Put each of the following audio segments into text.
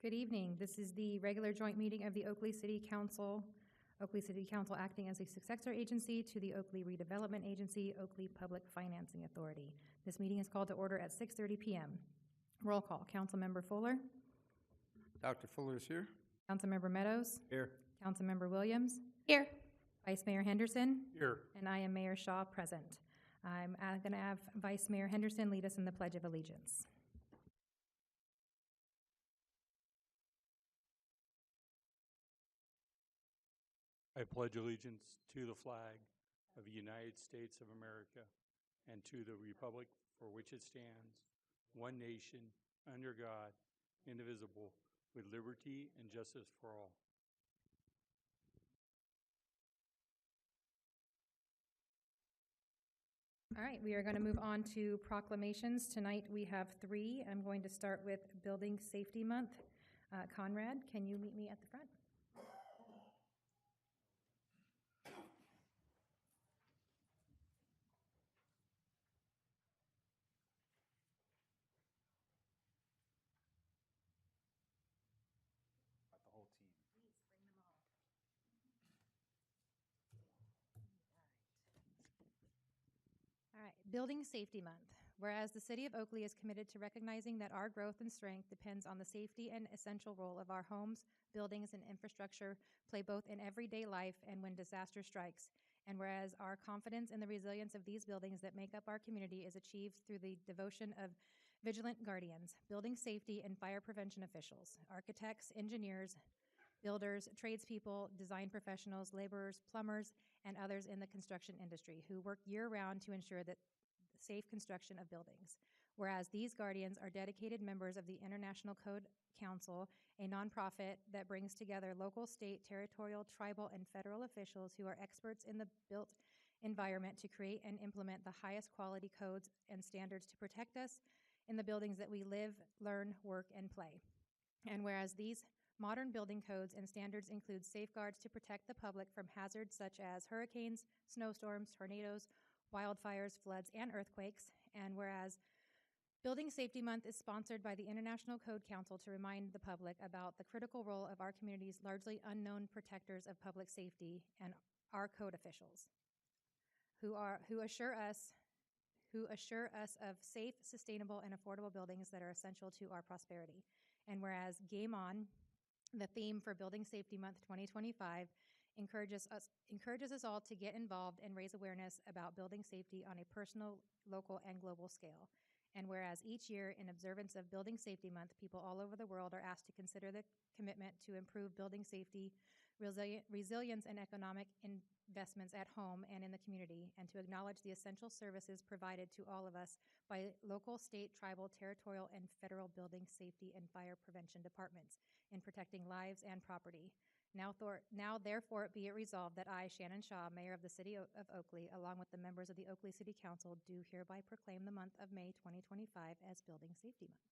Good evening. This is the regular joint meeting of the Oakley City Council acting as a successor agency to the Oakley Redevelopment Agency, Oakley Public Financing Authority. This meeting is called to order at 6:30 p.m. Roll call. Councilmember Fuller. Dr. Fuller is here. Councilmember Meadows. Here. Councilmember Williams. Here. Vice Mayor Henderson. Here. And I am Mayor Shaw, present. I'm going to have Vice Mayor Henderson lead us in the Pledge of Allegiance. I pledge allegiance to the flag of the United States of America and to the republic for which it stands, one nation, under God, indivisible, with liberty and justice for all. All right, we are going to move on to proclamations. Tonight we have 3. I'm going to start with Building Safety Month. Conrad, can you meet me at the front? The whole team. All right, Building Safety Month. Whereas the City of Oakley is committed to recognizing that our growth and strength depends on the safety and essential role of our homes, buildings, and infrastructure play both in everyday life and when disaster strikes. And whereas our confidence in the resilience of these buildings that make up our community is achieved through the devotion of vigilant guardians, building safety and fire prevention officials, architects, engineers, builders, tradespeople, design professionals, laborers, plumbers, and others in the construction industry who work year-round to ensure that safe construction of buildings. Whereas these guardians are dedicated members of the International Code Council, a nonprofit that brings together local, state, territorial, tribal, and federal officials who are experts in the built environment to create and implement the highest quality codes and standards to protect us in the buildings that we live, learn, work, and play. And whereas these modern building codes and standards include safeguards to protect the public from hazards such as hurricanes, snowstorms, tornadoes, wildfires, floods, and earthquakes. And whereas Building Safety Month is sponsored by the International Code Council to remind the public about the critical role of our community's largely unknown protectors of public safety and our code officials who assure us of safe, sustainable, and affordable buildings that are essential to our prosperity. And whereas Game On, the theme for Building Safety Month 2025, encourages us all to get involved and raise awareness about building safety on a personal, local, and global scale. And whereas each year, in observance of Building Safety Month, people all over the world are asked to consider the commitment to improve building safety, resilience, and economic investments at home and in the community, and to acknowledge the essential services provided to all of us by local, state, tribal, territorial, and federal building safety and fire prevention departments in protecting lives and property. Now, therefore, be it resolved that I, Shannon Shaw, Mayor of the City of Oakley, along with the members of the Oakley City Council, do hereby proclaim the month of May 2025 as Building Safety Month.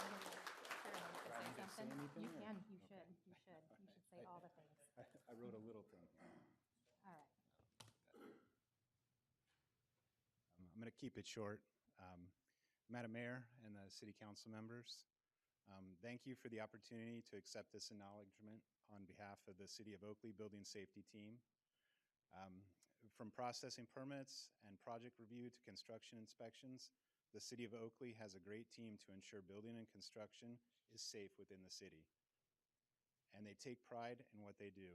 Thank you. Say something? You can. You should. You should. You should say all the things. I wrote a little thing. All right. I'm going to keep it short. Madam Mayor and the City Council members, thank you for the opportunity to accept this acknowledgement on behalf of the City of Oakley Building Safety Team. From processing permits and project review to construction inspections, the City of Oakley has a great team to ensure building and construction is safe within the city. And they take pride in what they do.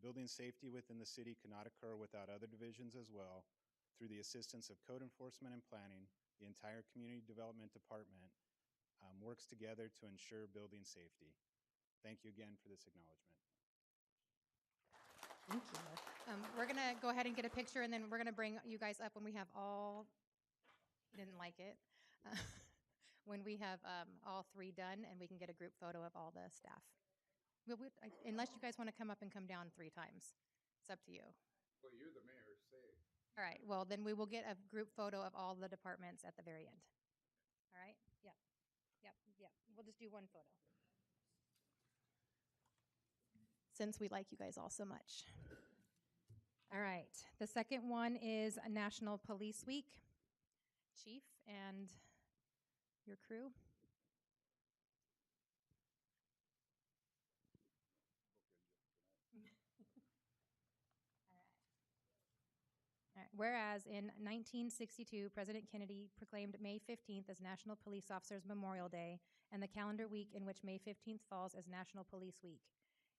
Building safety within the city cannot occur without other divisions as well. Through the assistance of code enforcement and planning, the entire Community Development Department works together to ensure building safety. Thank you again for this acknowledgement. Thank you. We're going to go ahead and get a picture, and then we're going to bring you guys up when we have all, didn't like it, when we have all 3 done, and we can get a group photo of all the staff. Unless you guys want to come up and come down 3 times. It's up to you. Well, you're the mayor, say. All right, well, then we will get a group photo of all the departments at the very end. All right? Yep. We'll just do 1 photo. Since we like you guys all so much. All right, the second one is National Police Week. Chief and your crew. All right. Whereas in 1962, President Kennedy proclaimed May 15th as National Police Officers Memorial Day and the calendar week in which May 15th falls as National Police Week.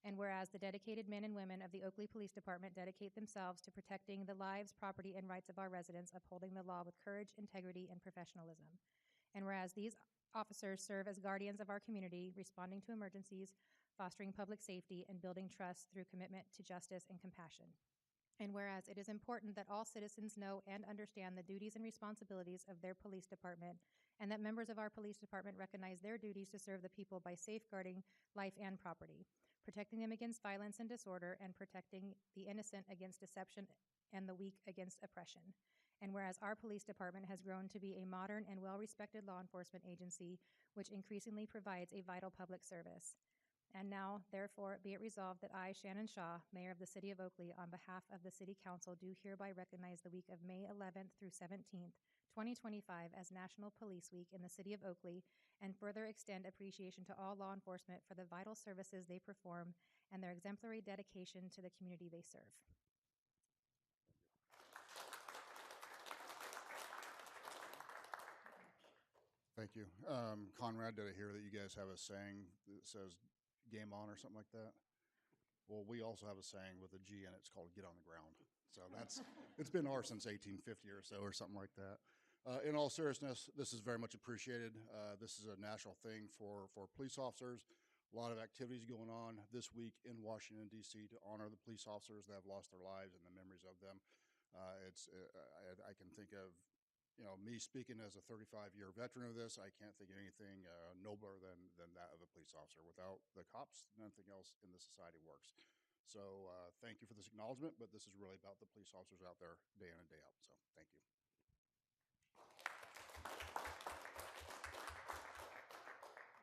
And whereas the dedicated men and women of the Oakley Police Department dedicate themselves to protecting the lives, property, and rights of our residents, upholding the law with courage, integrity, and professionalism. And whereas these officers serve as guardians of our community, responding to emergencies, fostering public safety, and building trust through commitment to justice and compassion. And whereas it is important that all citizens know and understand the duties and responsibilities of their police department, and that members of our police department recognize their duties to serve the people by safeguarding life and property, protecting them against violence and disorder, and protecting the innocent against deception and the weak against oppression. And whereas our police department has grown to be a modern and well-respected law enforcement agency, which increasingly provides a vital public service. And now, therefore, be it resolved that I, Shannon Shaw, Mayor of the City of Oakley, on behalf of the City Council, do hereby recognize the week of May 11th through 17th, 2025 as National Police Week in the City of Oakley, and further extend appreciation to all law enforcement for the vital services they perform and their exemplary dedication to the community they serve. Thank you. Conrad, did I hear that you guys have a saying that says game on or something like that? Well, we also have a saying with a G in it. It's called get on the ground. So it's been ours since 1850 or so or something like that. In all seriousness, this is very much appreciated. This is a national thing for police officers. A lot of activities going on this week in Washington, D.C. to honor the police officers that have lost their lives and the memories of them. I can think of, me speaking as a 35-year veteran of this, I can't think of anything nobler than that of a police officer. Without the cops, nothing else in the society works. So thank you for this acknowledgement, but this is really about the police officers out there day in and day out. So thank you.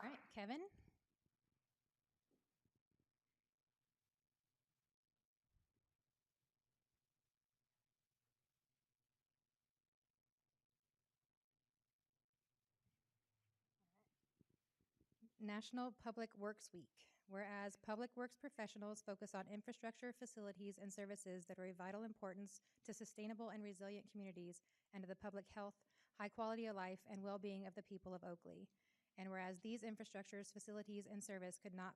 All right, Kevin. National Public Works Week. Whereas public works professionals focus on infrastructure, facilities, and services that are of vital importance to sustainable and resilient communities and to the public health, high quality of life, and well-being of the people of Oakley. And whereas these infrastructures, facilities, and service could not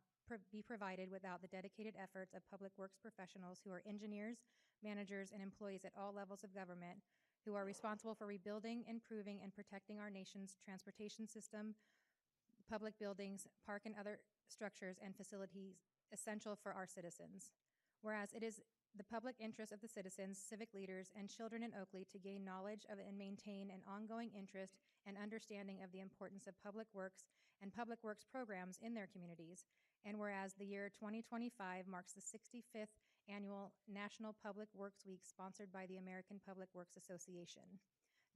be provided without the dedicated efforts of public works professionals who are engineers, managers, and employees at all levels of government who are responsible for rebuilding, improving, and protecting our nation's transportation system, public buildings, park and other structures and facilities essential for our citizens. Whereas it is the public interest of the citizens, civic leaders, and children in Oakley to gain knowledge of and maintain an ongoing interest and understanding of the importance of public works and public works programs in their communities. And whereas the year 2025 marks the 65th annual National Public Works Week sponsored by the American Public Works Association.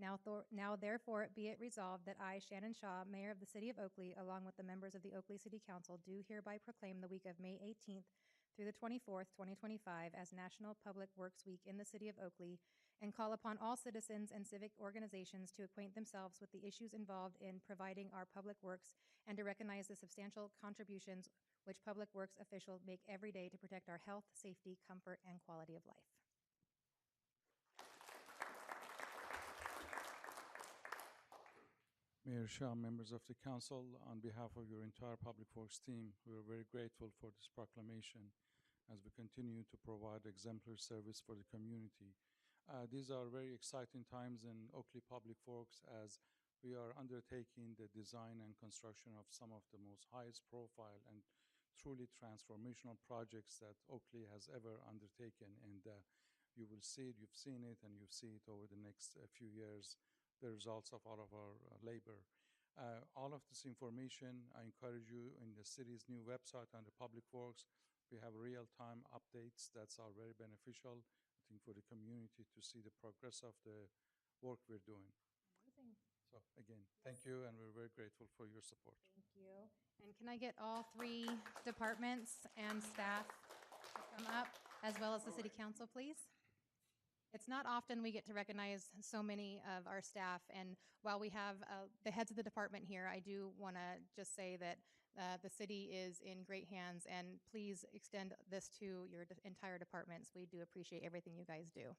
Now, therefore, be it resolved that I, Shannon Shaw, Mayor of the City of Oakley, along with the members of the Oakley City Council, do hereby proclaim the week of May 18th through the 24th, 2025 as National Public Works Week in the City of Oakley, and call upon all citizens and civic organizations to acquaint themselves with the issues involved in providing our public works and to recognize the substantial contributions which public works officials make every day to protect our health, safety, comfort, and quality of life. Mayor Shaw, members of the council, on behalf of your entire Public Works team, we are very grateful for this proclamation as we continue to provide exemplary service for the community. These are very exciting times in Oakley Public Works as we are undertaking the design and construction of some of the most highest profile and truly transformational projects that Oakley has ever undertaken. And you will see it, you've seen it, and you'll see it over the next few years, the results of all of our labor. All of this information, I encourage you in the city's new website under Public Works. We have real-time updates that's are very beneficial, I think, for the community to see the progress of the work we're doing. Amazing. So again, thank you, and we're very grateful for your support. Thank you. And can I get all three departments and staff to come up, as well as the City Council, please? It's not often we get to recognize so many of our staff, and while we have the heads of the department here, I do want to just say that the city is in great hands, and please extend this to your entire departments. We do appreciate everything you guys do.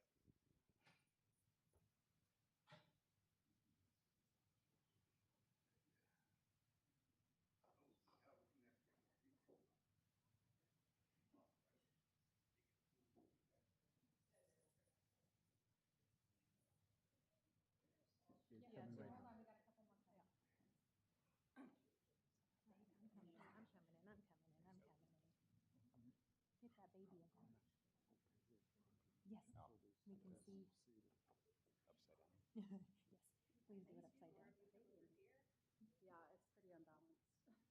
Get that baby in there. Yes, we can see. Upside down. Yes, please do it upside down. Yeah, it's pretty unbalanced.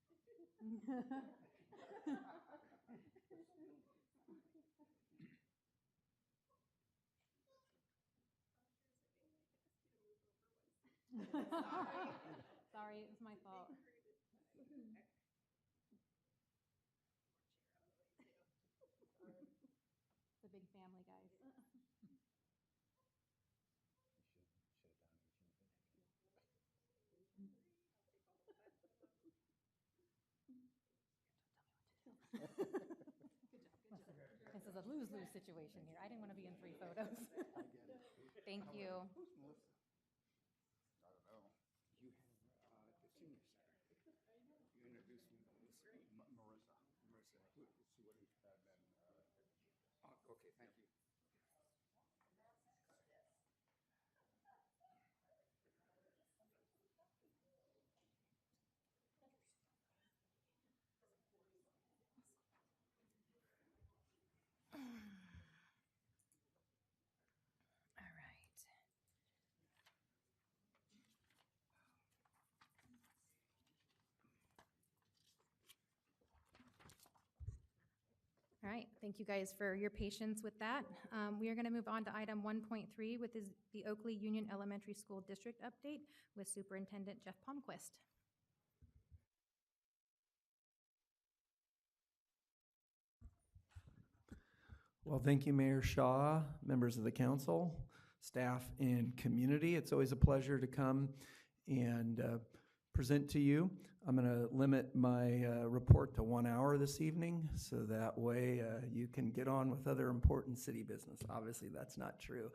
Sorry, it was my fault. It's a big family, guys. This is a lose-lose situation here. I didn't want to be in 3 photos. Thank you. Who's Melissa? I don't know. You have the senior center. You introduced me to Marissa. Who, she would have been, Okay, thank you. All right. All right, thank you guys for your patience with that. We are going to move on to item 1.3, with the Oakley Union Elementary School District update with Superintendent Jeff Palmquist. Well, thank you, Mayor Shaw, members of the council, staff, and community. It's always a pleasure to come and present to you. I'm going to limit my report to 1 hour this evening, so that way you can get on with other important city business. Obviously, that's not true.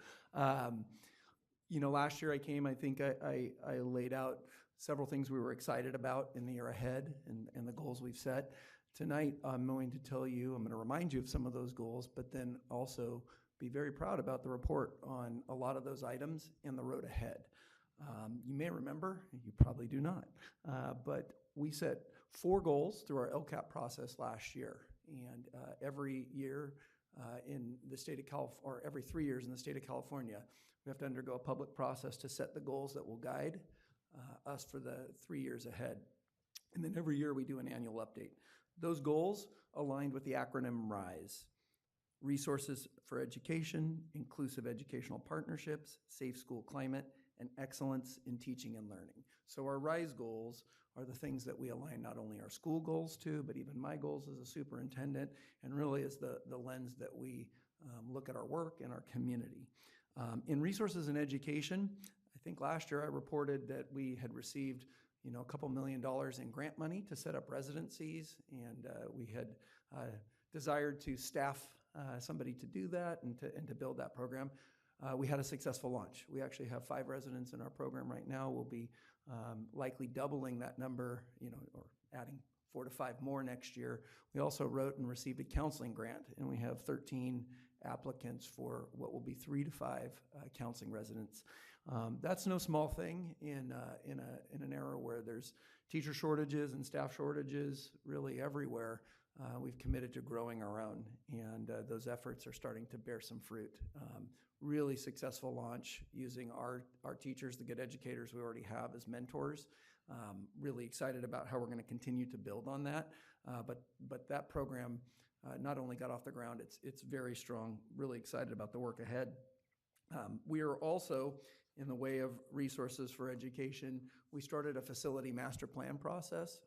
You know, last year I came, I think I laid out several things we were excited about in the year ahead and the goals we've set. Tonight, I'm going to tell you, I'm going to remind you of some of those goals, but then also be very proud about the report on a lot of those items and the road ahead. You may remember, you probably do not, but we set 4 goals through our LCAP process last year. And every year in the state of California, or every 3 years in the state of California, we have to undergo a public process to set the goals that will guide us for the 3 years ahead. And then every year we do an annual update. Those goals aligned with the acronym RISE: Resources for Education, Inclusive Educational Partnerships, Safe School Climate, and Excellence in Teaching and Learning. So our RISE goals are the things that we align not only our school goals to, but even my goals as a superintendent, and really is the lens that we look at our work and our community. In resources and education, I think last year I reported that we had received a couple $1 million in grant money to set up residencies, and we had desired to staff somebody to do that and to build that program. We had a successful launch. We actually have 5 residents in our program right now. We'll be likely doubling that number, or adding 4 to 5 more next year. We also wrote and received a counseling grant, and we have 13 applicants for what will be 3 to 5 counseling residents. That's no small thing in an era where there's teacher shortages and staff shortages really everywhere. We've committed to growing our own, and those efforts are starting to bear some fruit. Really successful launch using our teachers, the good educators we already have as mentors. Really excited about how we're going to continue to build on that. But that program not only got off the ground, it's very strong. Really excited about the work ahead. We are also, in the way of resources for education, we started a facility master plan process.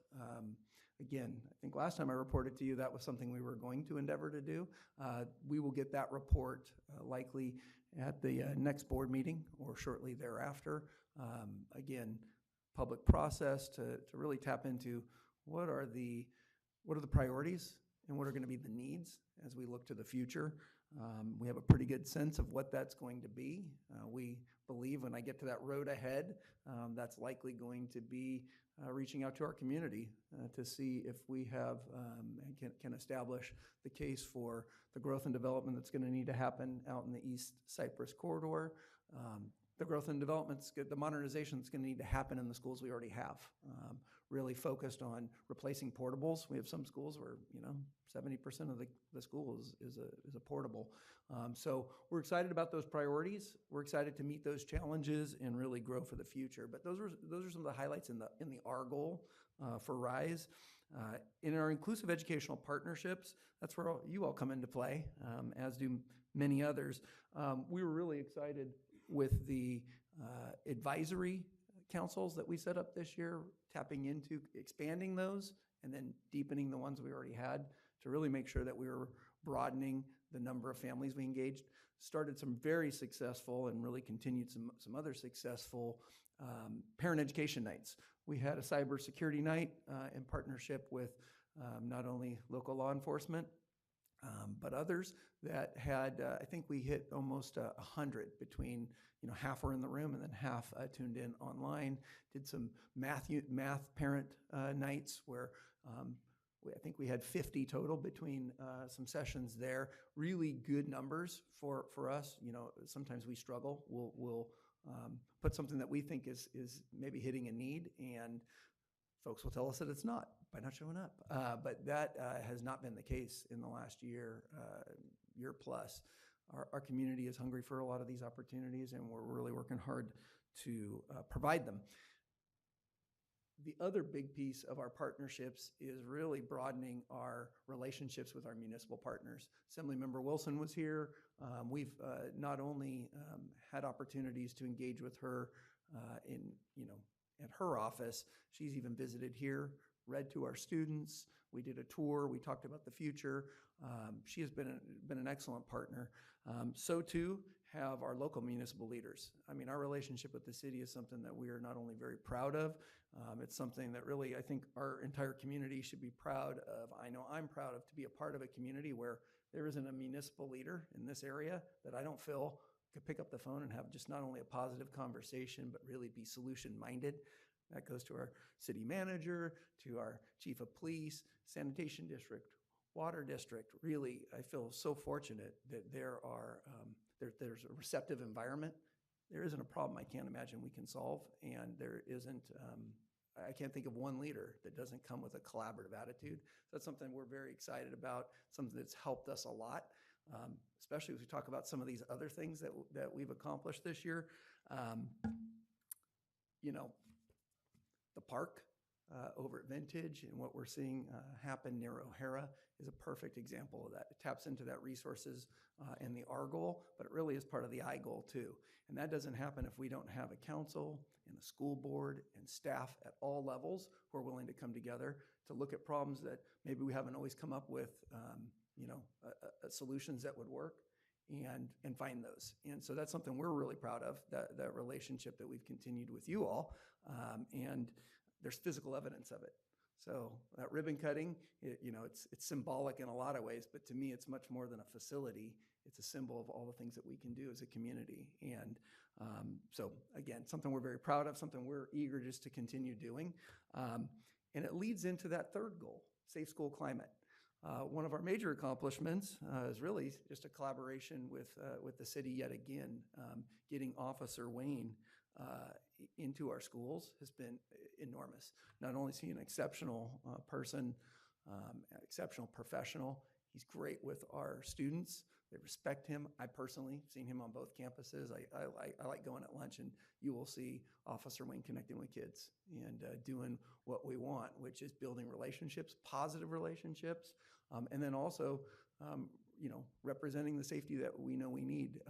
Again, I think last time I reported to you that was something we were going to endeavor to do. We will get that report likely at the next board meeting or shortly thereafter. Again, public process to really tap into what are the priorities and what are going to be the needs as we look to the future. We have a pretty good sense of what that's going to be. We believe when I get to that road ahead, that's likely going to be reaching out to our community to see if we have and can establish the case for the growth and development that's going to need to happen out in the East Cypress corridor. The growth and development, the modernization that's going to need to happen in the schools we already have. Really focused on replacing portables. We have some schools where 70% of the school is a portable. So we're excited about those priorities. We're excited to meet those challenges and really grow for the future. But those are some of the highlights in the our goal for RISE. In our inclusive educational partnerships, that's where you all come into play, as do many others. We were really excited with the advisory councils that we set up this year, tapping into expanding those and then deepening the ones we already had to really make sure that we were broadening the number of families we engaged. Started some very successful and really continued some other successful parent education nights. We had a cybersecurity night in partnership with not only local law enforcement, but others that had, I think we hit almost 100 between, half were in the room and then half tuned in online. Did some math parent nights where I think we had 50 total between some sessions there. Really good numbers for us. Sometimes we struggle. We'll put something that we think is maybe hitting a need, and folks will tell us that it's not by not showing up. But that has not been the case in the last year plus. Our community is hungry for a lot of these opportunities, and we're really working hard to provide them. The other big piece of our partnerships is really broadening our relationships with our municipal partners. Assemblymember Wilson was here. We've not only had opportunities to engage with her at her office, she's even visited here, read to our students. We did a tour. We talked about the future. She has been an excellent partner. So too have our local municipal leaders. I mean, our relationship with the city is something that we are not only very proud of, it's something that really I think our entire community should be proud of. I know I'm proud of to be a part of a community where there isn't a municipal leader in this area that I don't feel could pick up the phone and have just not only a positive conversation, but really be solution-minded. That goes to our city manager, to our chief of police, sanitation district, water district. Really, I feel so fortunate that there's a receptive environment. There isn't a problem I can't imagine we can solve, and there isn't, I can't think of one leader that doesn't come with a collaborative attitude. So that's something we're very excited about, something that's helped us a lot, especially as we talk about some of these other things that we've accomplished this year. The park over at Vintage and what we're seeing happen near O'Hara is a perfect example of that. It taps into that resources and the R goal, but it really is part of the I goal too. And that doesn't happen if we don't have a council and a school board and staff at all levels who are willing to come together to look at problems that maybe we haven't always come up with, solutions that would work and find those. And so that's something we're really proud of, that relationship that we've continued with you all. And there's physical evidence of it. So that ribbon cutting, it's symbolic in a lot of ways, but to me, it's much more than a facility. It's a symbol of all the things that we can do as a community. And so again, something we're very proud of, something we're eager just to continue doing. And it leads into that third goal, safe school climate. One of our major accomplishments is really just a collaboration with the city yet again. Getting Officer Wayne into our schools has been enormous. Not only is he an exceptional person, exceptional professional, he's great with our students. They respect him. I personally have seen him on both campuses. I like going at lunch, and you will see Officer Wayne connecting with kids and doing what we want, which is building relationships, positive relationships, and then also, representing the safety that we know we need,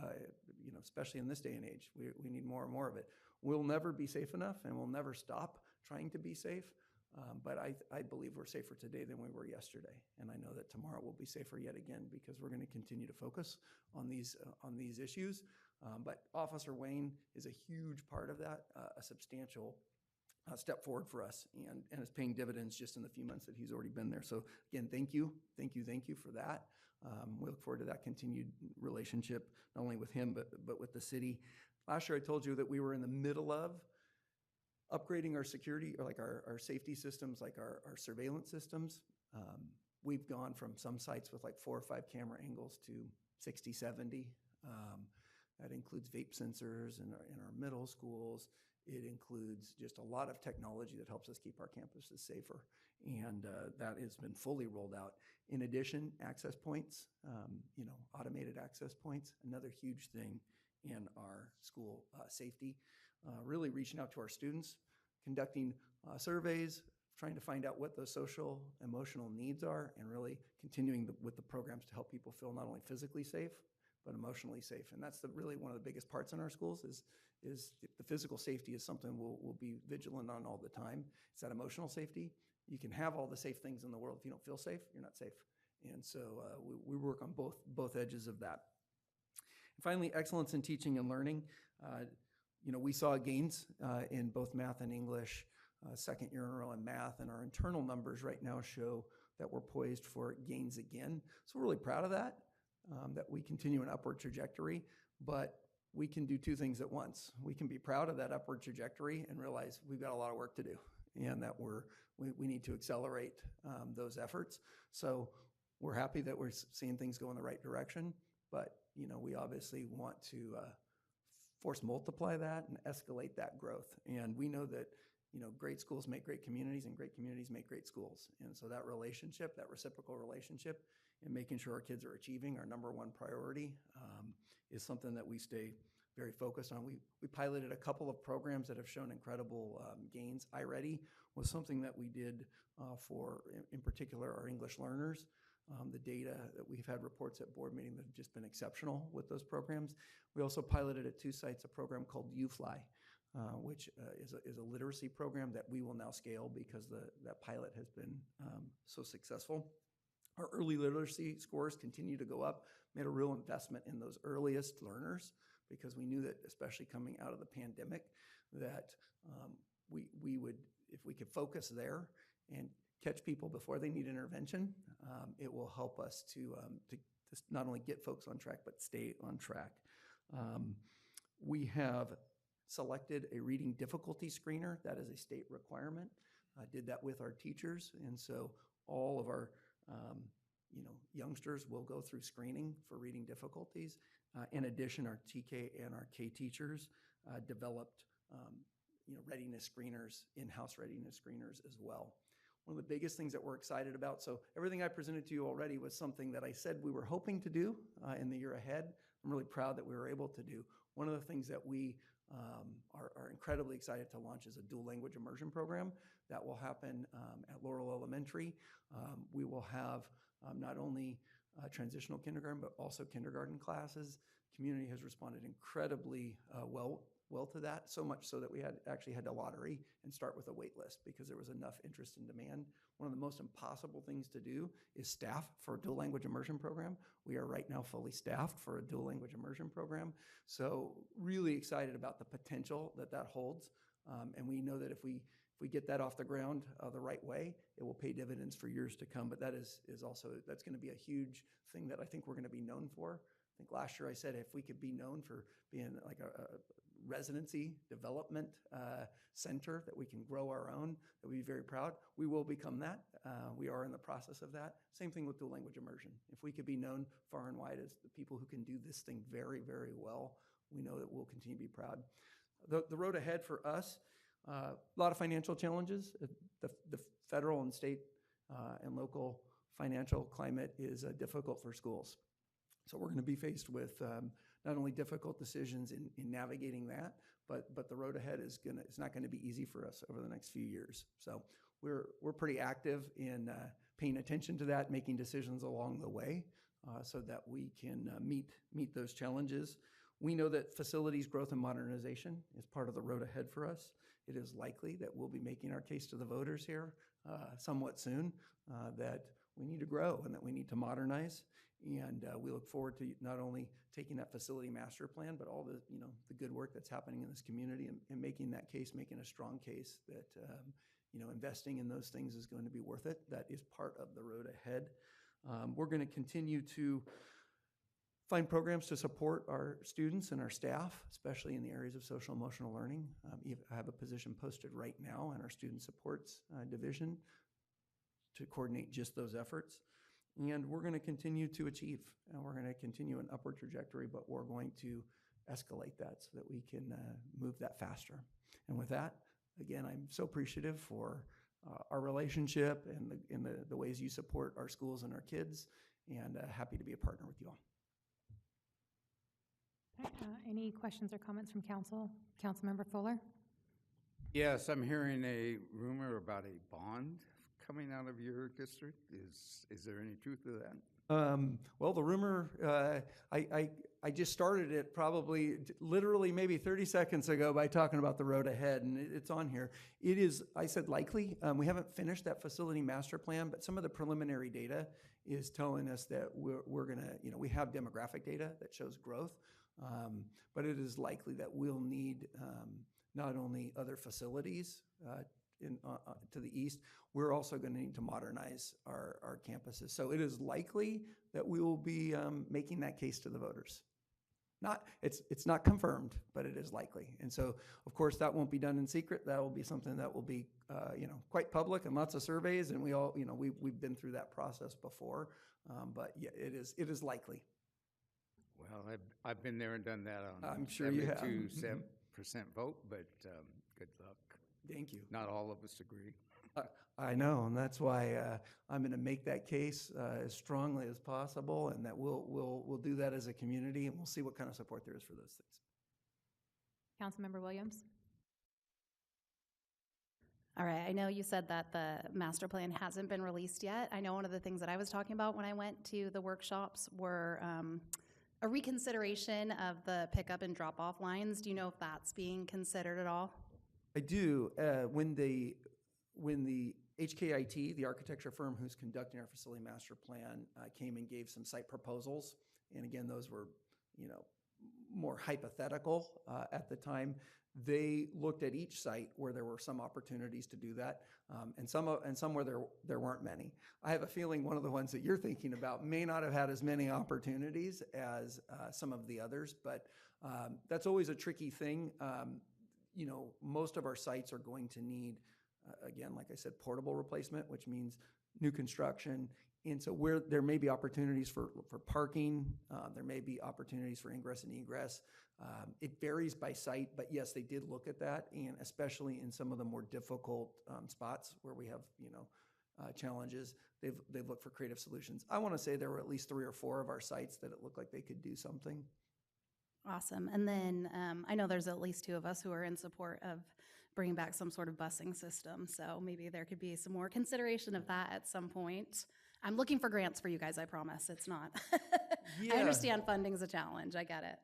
especially in this day and age. We need more and more of it. We'll never be safe enough, and we'll never stop trying to be safe. But I believe we're safer today than we were yesterday, and I know that tomorrow we'll be safer yet again because we're going to continue to focus on these issues. But Officer Wayne is a huge part of that, a substantial step forward for us, and is paying dividends just in the few months that he's already been there. So again, thank you for that. We look forward to that continued relationship, not only with him, but with the city. Last year, I told you that we were in the middle of upgrading our security, or like our safety systems, like our surveillance systems. We've gone from some sites with like 4 or 5 camera angles to 60, 70. That includes vape sensors in our middle schools. It includes just a lot of technology that helps us keep our campuses safer. And that has been fully rolled out. In addition, access points, automated access points, another huge thing in our school safety. Really reaching out to our students, conducting surveys, trying to find out what those social, emotional needs are, and really continuing with the programs to help people feel not only physically safe, but emotionally safe. And that's really one of the biggest parts in our schools is the physical safety is something we'll be vigilant on all the time. It's that emotional safety. You can have all the safe things in the world. If you don't feel safe, you're not safe. And so we work on both edges of that. And finally, excellence in teaching and learning. We saw gains in both math and English, second year in a row in math, and our internal numbers right now show that we're poised for gains again. So we're really proud of that, that we continue an upward trajectory, but we can do two things at once. We can be proud of that upward trajectory and realize we've got a lot of work to do, and that we need to accelerate those efforts. So we're happy that we're seeing things go in the right direction, but we obviously want to force multiply that and escalate that growth. And we know that great schools make great communities, and great communities make great schools. And so that relationship, that reciprocal relationship, and making sure our kids are achieving, our number one priority, is something that we stay very focused on. We piloted a couple of programs that have shown incredible gains. iReady was something that we did for, in particular, our English learners. The data that we've had reports at board meeting that have just been exceptional with those programs. We also piloted at 2 sites a program called UFly, which is a literacy program that we will now scale because that pilot has been so successful. Our early literacy scores continue to go up. Made a real investment in those earliest learners because we knew that, especially coming out of the pandemic, that we would, if we could focus there and catch people before they need intervention, it will help us to not only get folks on track, but stay on track. We have selected a reading difficulty screener. That is a state requirement. I did that with our teachers, and so all of our youngsters will go through screening for reading difficulties. In addition, our TK and our K teachers developed readiness screeners, in-house readiness screeners as well. One of the biggest things that we're excited about, so everything I presented to you already was something that I said we were hoping to do in the year ahead. I'm really proud that we were able to do. One of the things that we are incredibly excited to launch is a dual language immersion program that will happen at Laurel Elementary. We will have not only transitional kindergarten, but also kindergarten classes. Community has responded incredibly well to that, so much so that we actually had a lottery and start with a wait list because there was enough interest and demand. One of the most impossible things to do is staff for a dual language immersion program. We are right now fully staffed for a dual language immersion program. So really excited about the potential that holds. And we know that if we get that off the ground the right way, it will pay dividends for years to come. But that is also, that's going to be a huge thing that I think we're going to be known for. I think last year I said if we could be known for being like a residency development center that we can grow our own, that we'd be very proud. We will become that. We are in the process of that. Same thing with dual language immersion. If we could be known far and wide as the people who can do this thing very, very well, we know that we'll continue to be proud. The road ahead for us, a lot of financial challenges. The federal and state and local financial climate is difficult for schools. So we're going to be faced with not only difficult decisions in navigating that, but the road ahead it's not going to be easy for us over the next few years. So we're pretty active in paying attention to that, making decisions along the way so that we can meet those challenges. We know that facilities growth and modernization is part of the road ahead for us. It is likely that we'll be making our case to the voters here somewhat soon that we need to grow and that we need to modernize. And we look forward to not only taking that facility master plan, but all the, the good work that's happening in this community and making that case, making a strong case that, investing in those things is going to be worth it. That is part of the road ahead. We're going to continue to find programs to support our students and our staff, especially in the areas of social emotional learning. I have a position posted right now in our student supports division to coordinate just those efforts. And we're going to continue to achieve, and we're going to continue an upward trajectory, but we're going to escalate that so that we can move that faster. And with that, again, I'm so appreciative for our relationship and the ways you support our schools and our kids, and happy to be a partner with you all. Any questions or comments from council? Councilmember Fuller? Yes, I'm hearing a rumor about a bond coming out of your district. Is there any truth to that? Well, the rumor, I just started it probably literally maybe 30 seconds ago by talking about the road ahead, and it's on here. It is, I said likely. We haven't finished that facility master plan, but some of the preliminary data is telling us that we're going to, we have demographic data that shows growth, but it is likely that we'll need not only other facilities to the east, we're also going to need to modernize our campuses. So it is likely that we will be making that case to the voters. It's not confirmed, but it is likely. And so, of course, that won't be done in secret. That will be something that will be, quite public and lots of surveys. And we all, we've been through that process before. But yeah, it is likely. Well, I've been there and done that on I'm sure you have. 72% vote, but good luck. Thank you. Not all of us agree. I know, and that's why I'm going to make that case as strongly as possible, and that we'll do that as a community, and we'll see what kind of support there is for those things. Councilmember Williams? All right, I know you said that the master plan hasn't been released yet. I know one of the things that I was talking about when I went to the workshops were a reconsideration of the pickup and drop-off lines. Do you know if that's being considered at all? I do. When the HKIT, the architecture firm who's conducting our facility master plan, came and gave some site proposals, and again, those were, more hypothetical at the time. They looked at each site where there were some opportunities to do that, and some where there weren't many. I have a feeling one of the ones that you're thinking about may not have had as many opportunities as some of the others, but that's always a tricky thing. Most of our sites are going to need, again, like I said, portable replacement, which means new construction. And so where there may be opportunities for parking, there may be opportunities for ingress and egress. It varies by site, but yes, they did look at that, and especially in some of the more difficult spots where we have, challenges, they've looked for creative solutions. I want to say there were at least 3 or 4 of our sites that it looked like they could do something. Awesome. And then I know there's at least 2 of us who are in support of bringing back some sort of busing system. So maybe there could be some more consideration of that at some point. I'm looking for grants for you guys, I promise. It's not. Yeah. I understand funding is a challenge. I get it.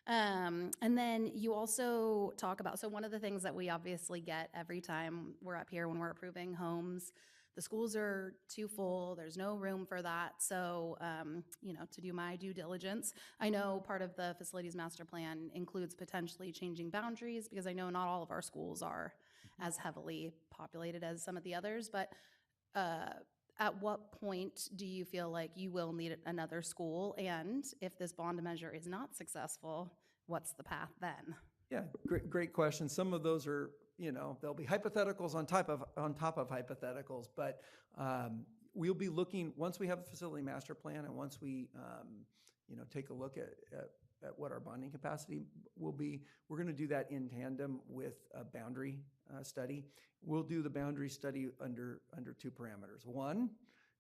And then you also talk about, so one of the things that we obviously get every time we're up here when we're approving homes, the schools are too full, there's no room for that. So, to do my due diligence, I know part of the facilities master plan includes potentially changing boundaries, because I know not all of our schools are as heavily populated as some of the others, but at what point do you feel like you will need another school? And if this bond measure is not successful, what's the path then? Yeah, great question. Some of those are, there'll be hypotheticals on top of hypotheticals, but we'll be looking, once we have a facility master plan and once we, take a look at what our bonding capacity will be, we're going to do that in tandem with a boundary study. We'll do the boundary study under 2 parameters. One,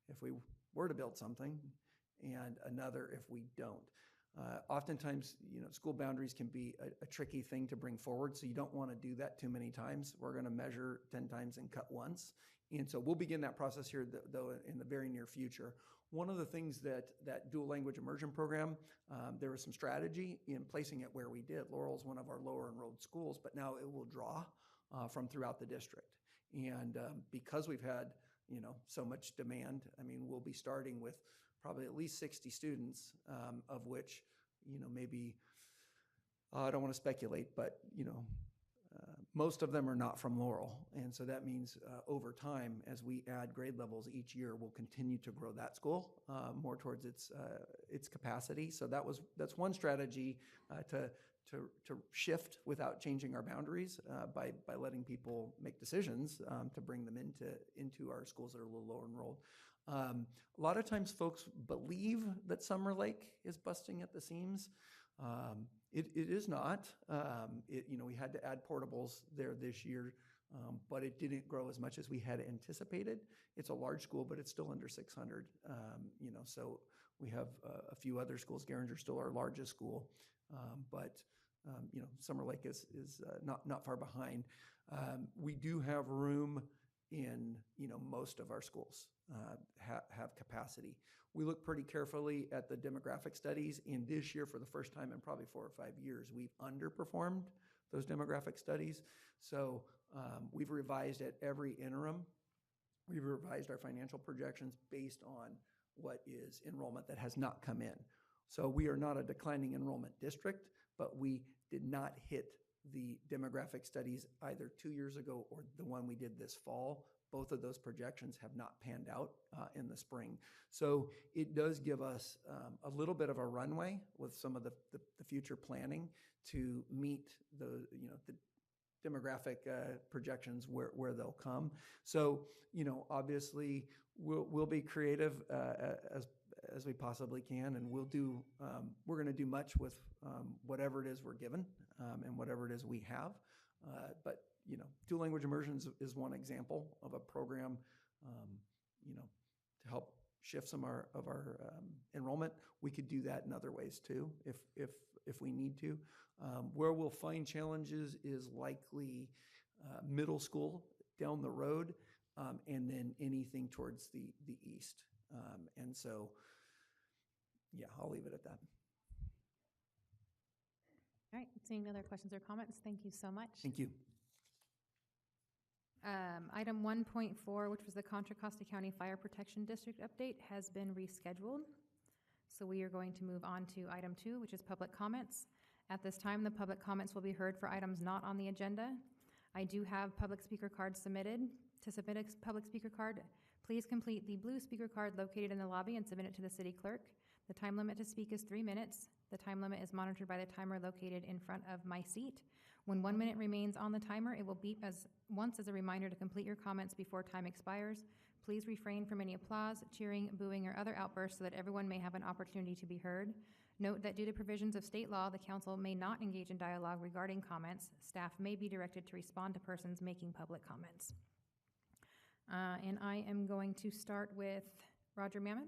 if we were to build something, and another if we don't. Oftentimes, school boundaries can be a tricky thing to bring forward, so you don't want to do that too many times. We're going to measure 10 times and cut once. And so we'll begin that process here, though, in the very near future. One of the things that dual language immersion program, there was some strategy in placing it where we did. Laurel's one of our lower enrolled schools, but now it will draw from throughout the district. And because we've had, so much demand, we'll be starting with probably at least 60 students, of which, maybe, I don't want to speculate, but, most of them are not from Laurel. And so that means over time, as we add grade levels each year, we'll continue to grow that school more towards its capacity. So that's one strategy to shift without changing our boundaries by letting people make decisions to bring them into our schools that are a little lower enrolled. A lot of times folks believe that Summer Lake is busting at the seams. It is not. We had to add portables there this year, but it didn't grow as much as we had anticipated. It's a large school, but it's still under 600. So we have a few other schools. Geringer's still our largest school, but Summer Lake is not far behind. We do have room in most of our schools have capacity. We look pretty carefully at the demographic studies, and this year, for the first time in probably 4 or 5 years, we've underperformed those demographic studies. So we've revised at every interim. We've revised our financial projections based on what is enrollment that has not come in. So we are not a declining enrollment district, but we did not hit the demographic studies either 2 years ago or the one we did this fall. Both of those projections have not panned out in the spring. So it does give us a little bit of a runway with some of the future planning to meet the demographic projections where they'll come. So, obviously we'll be creative as we possibly can, and we're going to do much with whatever it is we're given and whatever it is we have. But dual language immersion is one example of a program, to help shift some of our enrollment. We could do that in other ways too, if we need to. Where we'll find challenges is likely middle school down the road, and then anything towards the east. And so, yeah, I'll leave it at that. All right, seeing no other questions or comments, thank you so much. Thank you. Item 1.4, which was the Contra Costa County Fire Protection District update, has been rescheduled. So we are going to move on to item 2, which is public comments. At this time, the public comments will be heard for items not on the agenda. I do have public speaker cards submitted. To submit a public speaker card, please complete the blue speaker card located in the lobby and submit it to the city clerk. The time limit to speak is 3 minutes. The time limit is monitored by the timer located in front of my seat. When 1 minute remains on the timer, it will beep once as a reminder to complete your comments before time expires. Please refrain from any applause, cheering, booing, or other outbursts so that everyone may have an opportunity to be heard. Note that due to provisions of state law, the council may not engage in dialogue regarding comments. Staff may be directed to respond to persons making public comments. And I am going to start with Roger Mammon.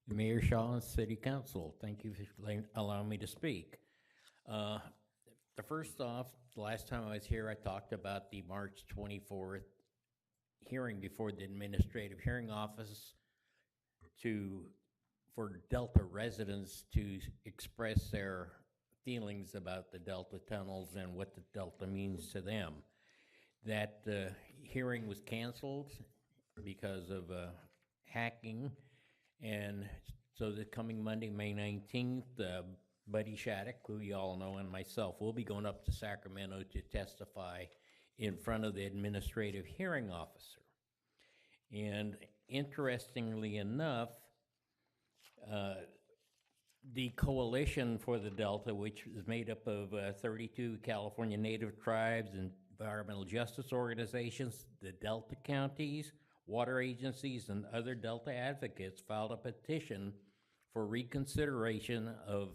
Mayor Shaw and City Council, thank you for allowing me to speak. First off, the last time I was here, I talked about the March 24th hearing before the Administrative Hearing Office for Delta residents to express their feelings about the Delta tunnels and what the Delta means to them. That hearing was canceled because of hacking. And so the coming Monday, May 19th, Buddy Shattuck, who you all know, and myself will be going up to Sacramento to testify in front of the administrative hearing officer. And interestingly enough, the Coalition for the Delta, which is made up of 32 California Native tribes and environmental justice organizations, the Delta counties, water agencies, and other Delta advocates filed a petition for reconsideration of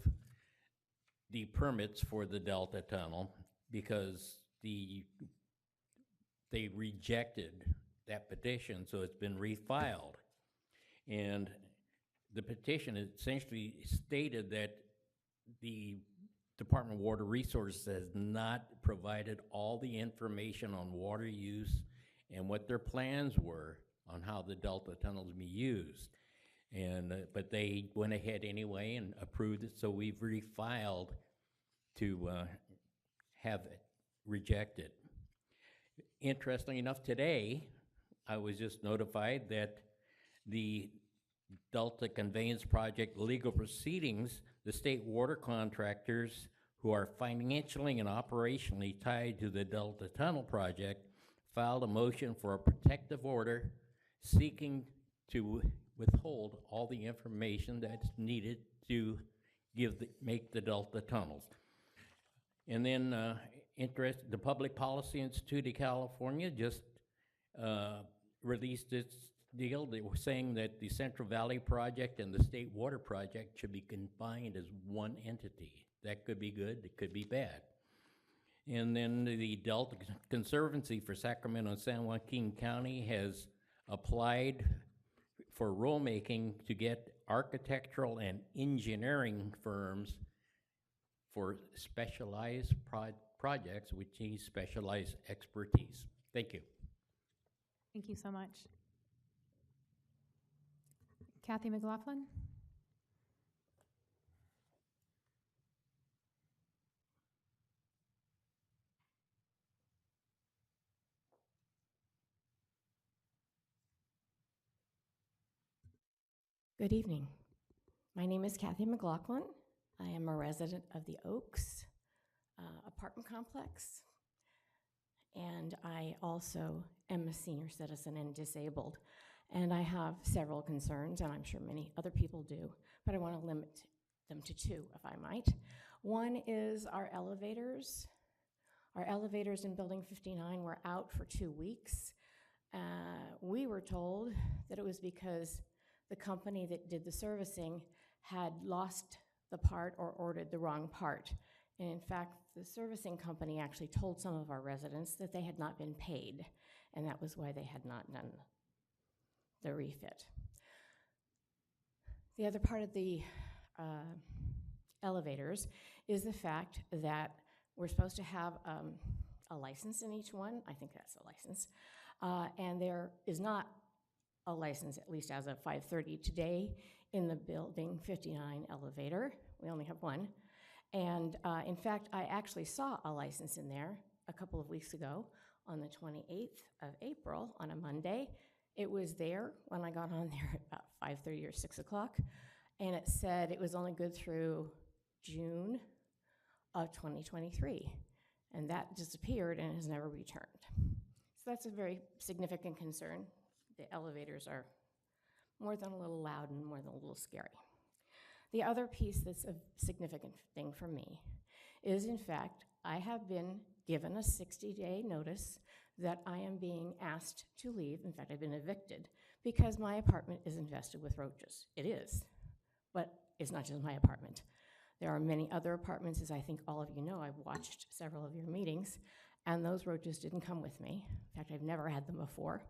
the permits for the Delta tunnel because they rejected that petition, so it's been refiled. And the petition essentially stated that the Department of Water Resources has not provided all the information on water use and what their plans were on how the Delta tunnels be used. And but they went ahead anyway and approved it, so we've refiled to have it rejected. interestingly enough, today, I was just notified that the Delta Conveyance Project legal proceedings, the state water contractors who are financially and operationally tied to the Delta Tunnel project filed a motion for a protective order seeking to withhold all the information that's needed to make the Delta tunnels. And then the Public Policy Institute of California just released its deal. They were saying that the Central Valley Project and the State Water Project should be combined as one entity. That could be good, it could be bad. And then the Delta Conservancy for Sacramento and San Joaquin County has applied for rulemaking to get architectural and engineering firms for specialized projects which need specialized expertise. Thank you. Thank you so much. Kathy McLaughlin? Good evening. My name is Kathy McLaughlin. I am a resident of the Oaks apartment complex, and I also am a senior citizen and disabled. And I have several concerns, and I'm sure many other people do, but I want to limit them to two, if I might. One is our elevators. Our elevators in Building 59 were out for 2 weeks. We were told that it was because the company that did the servicing had lost the part or ordered the wrong part. And in fact, the servicing company actually told some of our residents that they had not been paid, and that was why they had not done the refit. The other part of the elevators is the fact that we're supposed to have a license in each one. I think that's a license. And there is not a license, at least as of 5:30 today, in the Building 59 elevator. We only have one. And in fact, I actually saw a license in there a couple of weeks ago on the 28th of April on a Monday. It was there when I got on there at about 5:30 or 6 o'clock, and it said it was only good through June of 2023, and that disappeared and has never returned. So that's a very significant concern. The elevators are more than a little loud and more than a little scary. The other piece that's a significant thing for me is, in fact, I have been given a 60-day notice that I am being asked to leave. In fact, I've been evicted because my apartment is infested with roaches. It is, but it's not just my apartment. There are many other apartments, as I think all of you know. I've watched several of your meetings, and those roaches didn't come with me. In fact, I've never had them before,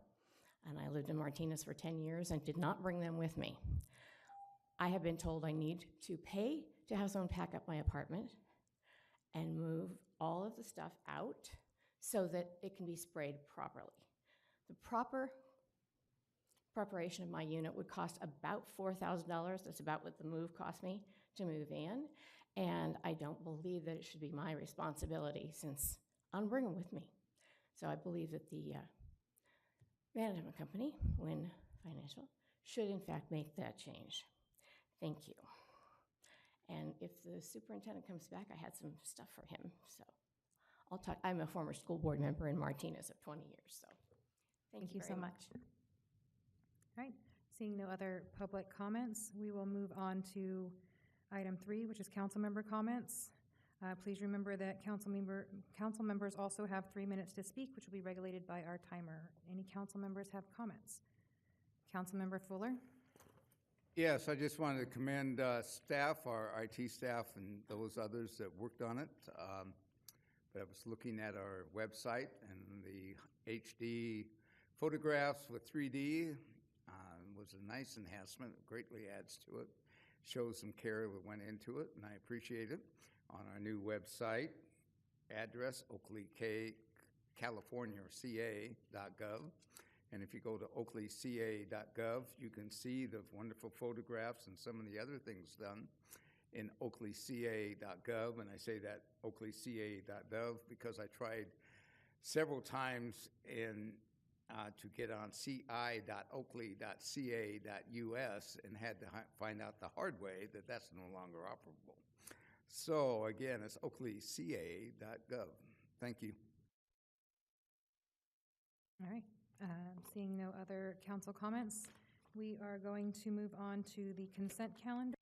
and I lived in Martinez for 10 years and did not bring them with me. I have been told I need to pay to have someone pack up my apartment and move all of the stuff out so that it can be sprayed properly. The proper preparation of my unit would cost about $4,000. That's about what the move cost me to move in, and I don't believe that it should be my responsibility since I'm bringing them with me. So I believe that the management company, Wynn Financial, should in fact make that change. Thank you. And if the superintendent comes back, I had some stuff for him, so I'll talk. I'm a former school board member in Martinez of 20 years, so thank you so very much. All right, seeing no other public comments, we will move on to item 3, which is council member comments. Please remember that council members also have 3 minutes to speak, which will be regulated by our timer. Any council members have comments? Councilmember Fuller? Yes, I just wanted to commend staff, our IT staff, and those others that worked on it. But I was looking at our website, and the HD photographs with 3D was a nice enhancement. It greatly adds to it. Shows some care that went into it, and I appreciate it. On our new website address, Oakley, California, or CA.gov. And if you go to oakleyca.gov, you can see the wonderful photographs and some of the other things done in oakleyca.gov. And I say that oakleyca.gov because I tried several times to get on ci.oakley.ca.us and had to find out the hard way that that's no longer operable. So again, it's oakleyca.gov. Thank you. All right. Seeing no other council comments, we are going to move on to the consent calendar.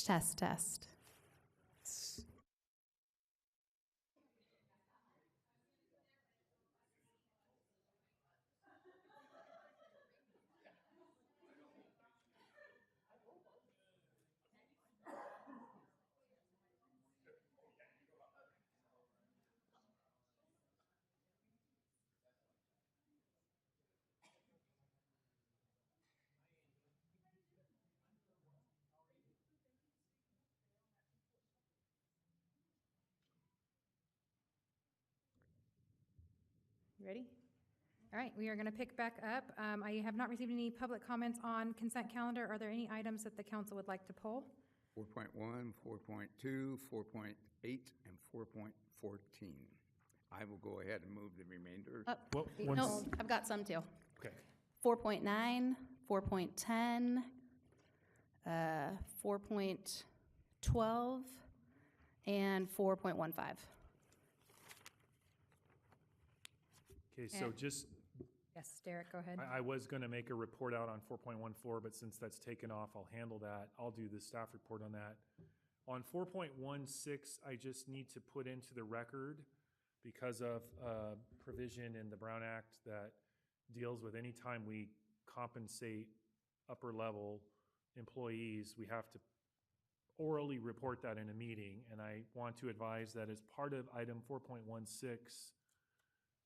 Test, test. You ready? All right, we are going to pick back up. I have not received any public comments on consent calendar. Are there any items that the council would like to pull? 4.1, 4.2, 4.8, and 4.14. I will go ahead and move the remainder. No, I've got some too. Okay. 4.9, 4.10, 4.12, and 4.15. Okay, so just, Yes, Derek, go ahead. I was going to make a report out on 4.14, but since that's taken off, I'll handle that. I'll do the staff report on that. On 4.16, I just need to put into the record, because of a provision in the Brown Act that deals with any time we compensate upper level employees, we have to orally report that in a meeting. And I want to advise that as part of item 4.16,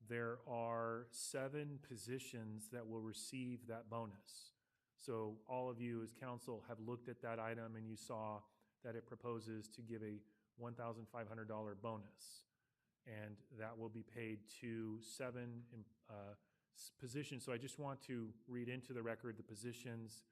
there are 7 positions that will receive that bonus. So all of you as council have looked at that item and you saw that it proposes to give a $1,500 bonus. And that will be paid to 7 positions. So I just want to read into the record the positions.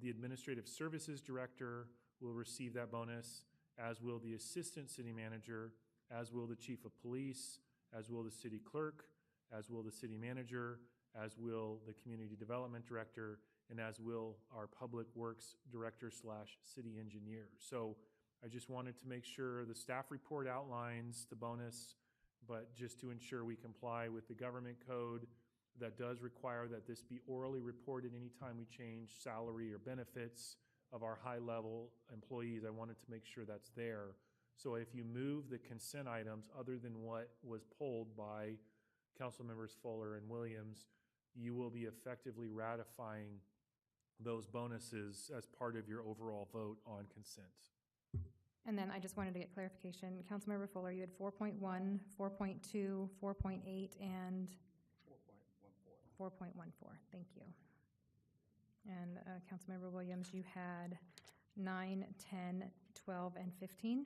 The Administrative Services Director will receive that bonus, as will the Assistant City Manager, as will the Chief of Police, as will the City Clerk, as will the City Manager, as will the Community Development Director, and as will our Public Works Director / City Engineer. So I just wanted to make sure the staff report outlines the bonus, but just to ensure we comply with the government code that does require that this be orally reported anytime we change salary or benefits of our high-level employees. I wanted to make sure that's there. So if you move the consent items other than what was pulled by Council Members Fuller and Williams, you will be effectively ratifying those bonuses as part of your overall vote on consent. And then I just wanted to get clarification. Councilmember Fuller, you had 4.1, 4.2, 4.8, and 4.14. Thank you. And Councilmember Williams, you had 9, 10, 12, and 15?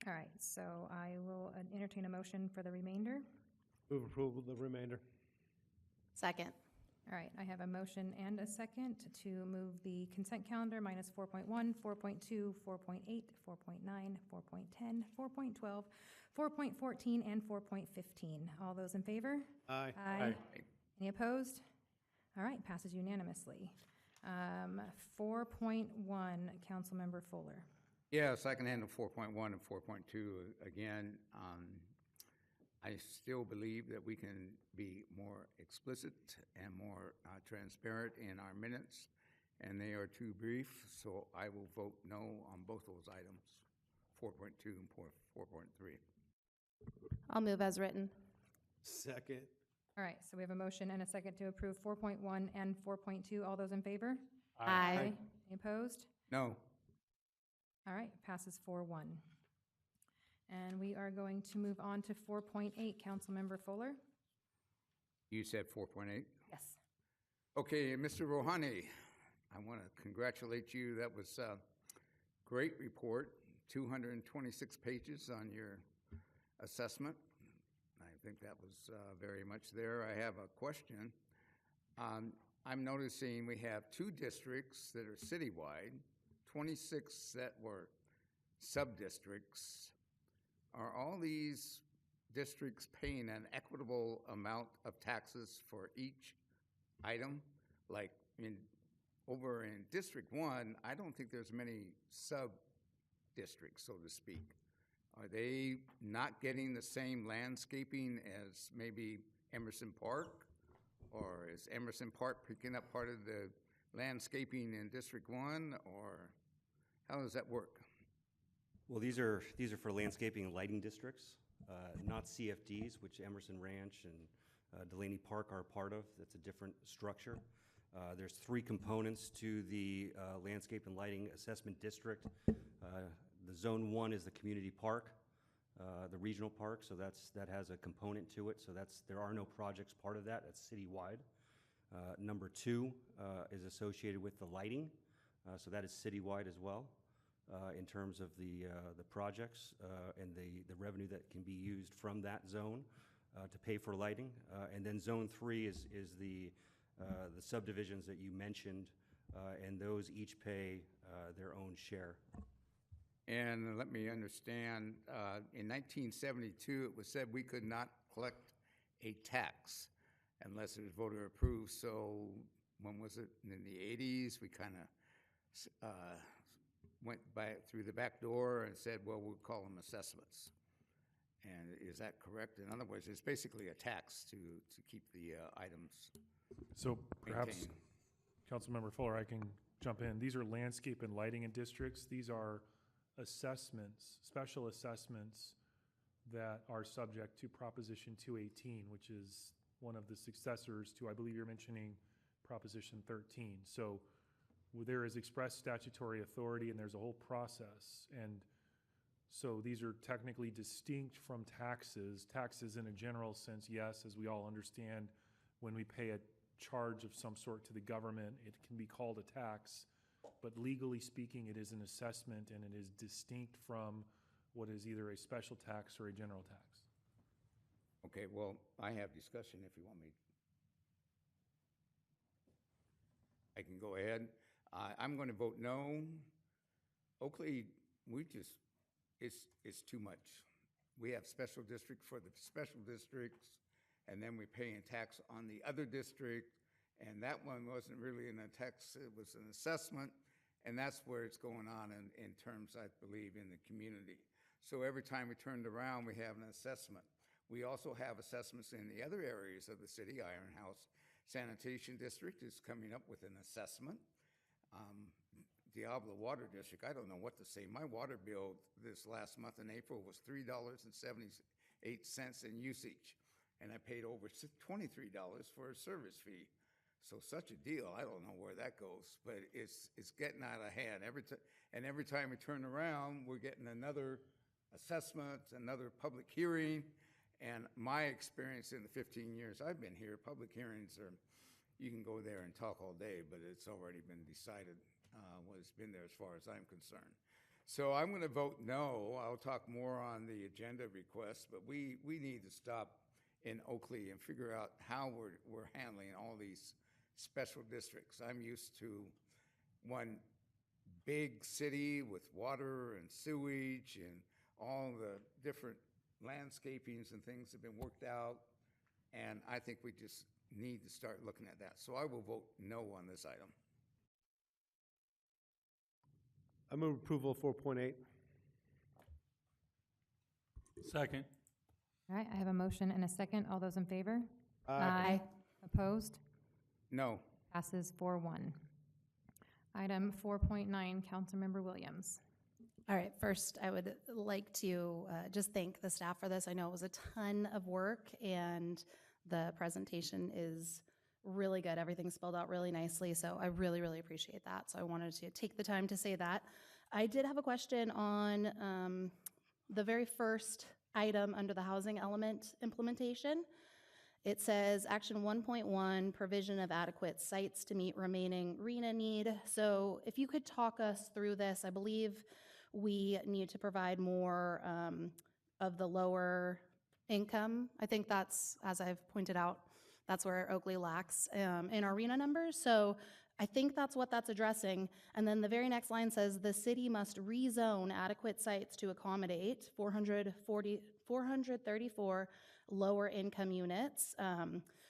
Correct. All right, so I will entertain a motion for the remainder. Move approval of the remainder. Second. All right, I have a motion and a second to move the consent calendar minus 4.1, 4.2, 4.8, 4.9, 4.10, 4.12, 4.14, and 4.15. All those in favor? Aye. Aye. Any opposed? All right, passes unanimously. 4.1, Councilmember Fuller. Yes, I can handle 4.1 and 4.2 again. I still believe that we can be more explicit and more transparent in our minutes, and they are too brief, so I will vote no on both those items, 4.2 and 4.3. I'll move as written. Second. All right, so we have a motion and a second to approve 4.1 and 4.2. All those in favor? Aye. Any opposed? No. All right, passes 4-1. And we are going to move on to 4.8, Councilmember Fuller. You said 4.8? Yes. Okay, Mr. Rohani, I want to congratulate you. That was a great report, 226 pages on your assessment. I think that was very much there. I have a question. I'm noticing we have 2 districts that are citywide, 26 that were sub-districts. Are all these districts paying an equitable amount of taxes for each item? Like over in District 1, I don't think there's many sub-districts, so to speak. Are they not getting the same landscaping as maybe Emerson Park? Or is Emerson Park picking up part of the landscaping in District 1? Or How does that work? Well, these are for landscaping and lighting districts, not CFDs, which Emerson Ranch and Delaney Park are a part of. That's a different structure. There's 3 components to the landscape and lighting assessment district. The Zone 1 is the community park, the regional park, so that has a component to it. So there are no projects part of that. That's citywide. Number 2 is associated with the lighting, so that is citywide as well. In terms of the projects and the revenue that can be used from that zone to pay for lighting. And then Zone 3 is the subdivisions that you mentioned, and those each pay their own share. And let me understand, in 1972, it was said we could not collect a tax unless it was voter approved. So when was it? In the 80s, we kind of went through the back door and said, well, we'll call them assessments. And is that correct? In other words, it's basically a tax to keep the items So perhaps, maintained. Councilmember Fuller, I can jump in. These are landscape and lighting in districts. These are assessments, special assessments that are subject to Proposition 218, which is one of the successors to, I believe you're mentioning, Proposition 13. So there is express statutory authority and there's a whole process. And so these are technically distinct from taxes. Taxes in a general sense, yes, as we all understand, when we pay a charge of some sort to the government, it can be called a tax. But legally speaking, it is an assessment and it is distinct from what is either a special tax or a general tax. Okay, well, I have discussion if you want me. I can go ahead. I'm going to vote no. Oakley, it's too much. We have special district for the special districts, and then we pay in tax on the other district, and that one wasn't really a tax, it was an assessment, and that's where it's going on in terms, I believe, in the community. So every time we turned around, we have an assessment. We also have assessments in the other areas of the city. Iron House Sanitation District is coming up with an assessment. Diablo Water District, I don't know what to say. My water bill this last month in April was $3.78 in usage, and I paid over $23 for a service fee. So such a deal, I don't know where that goes, but it's getting out of hand. Every time we turn around, we're getting another assessment, another public hearing. And my experience in the 15 years I've been here, public hearings are, you can go there and talk all day, but it's already been decided what has been there as far as I'm concerned. So I'm going to vote no. I'll talk more on the agenda requests, but we need to stop in Oakley and figure out how we're handling all these special districts. I'm used to one big city with water and sewage and all the different landscapings and things have been worked out, and I think we just need to start looking at that. So I will vote no on this item. I move approval of 4.8. Second. All right, I have a motion and a second. All those in favor? Aye. Opposed? No. Passes 4-1. Item 4.9, Councilmember Williams. All right, first, I would like to just thank the staff for this. I know it was a ton of work, and the presentation is really good. Everything spelled out really nicely, so I really, really appreciate that. So I wanted to take the time to say that. I did have a question on the very first item under the housing element implementation. It says action 1.1, provision of adequate sites to meet remaining RENA need. So if you could talk us through this, I believe we need to provide more of the lower income. I think that's, as I've pointed out, that's where Oakley lacks in our RENA numbers. So I think that's what that's addressing. And then the very next line says the city must rezone adequate sites to accommodate 434 lower income units.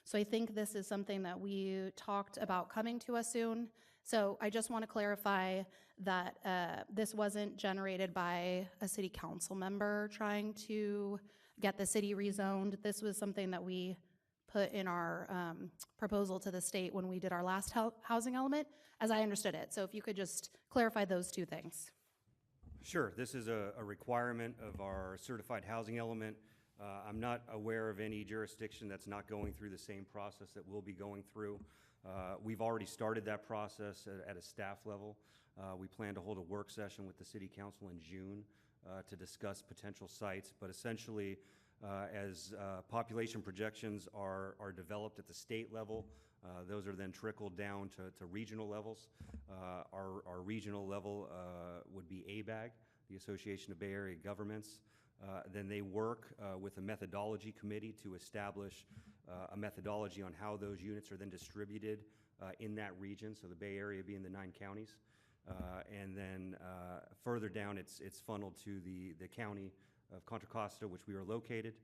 So I think this is something that we talked about coming to us soon. So I just want to clarify that this wasn't generated by a city council member trying to get the city rezoned. This was something that we put in our proposal to the state when we did our last housing element, as I understood it. So if you could just clarify those two things. Sure, this is a requirement of our certified housing element. I'm not aware of any jurisdiction that's not going through the same process that we'll be going through. We've already started that process at a staff level. We plan to hold a work session with the City Council in June to discuss potential sites, but essentially, as population projections are developed at the state level, those are then trickled down to regional levels. Our regional level would be ABAG, the Association of Bay Area Governments. Then they work with a methodology committee to establish a methodology on how those units are then distributed in that region, so the Bay Area being the 9 counties. And then further down, it's funneled to the county of Contra Costa, which we are located,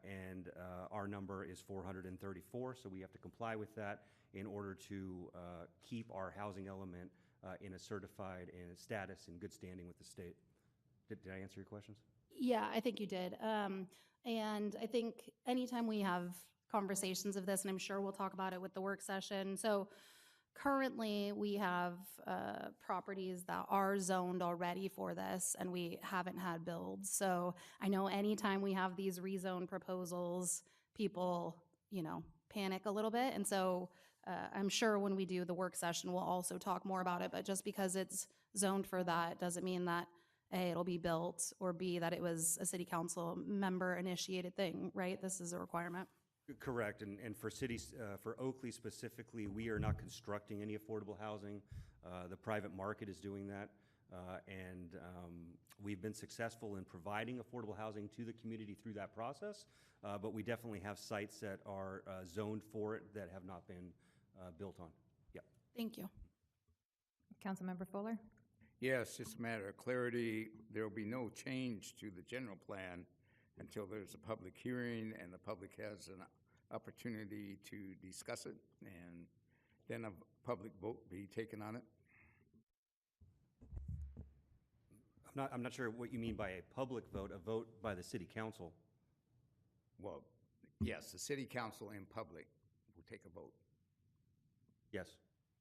and our number is 434, so we have to comply with that in order to keep our housing element in a certified and status in good standing with the state. Did I answer your questions? Yeah, I think you did. And I think anytime we have conversations of this, and I'm sure we'll talk about it with the work session. So currently we have properties that are zoned already for this, and we haven't had builds. So I know anytime we have these rezone proposals, people, panic a little bit. And so I'm sure when we do the work session, we'll also talk more about it. But just because it's zoned for that doesn't mean that A, it'll be built, or B, that it was a city council member initiated thing, right? This is a requirement. Correct, and for cities, for Oakley specifically, we are not constructing any affordable housing. The private market is doing that, and we've been successful in providing affordable housing to the community through that process, but we definitely have sites that are zoned for it that have not been built on. Yep. Thank you. Councilmember Fuller? Yes, just a matter of clarity. There will be no change to the general plan until there's a public hearing and the public has an opportunity to discuss it, and then a public vote be taken on it. I'm not sure what you mean by a public vote, a vote by the city council. Well, yes, the city council in public will take a vote. Yes.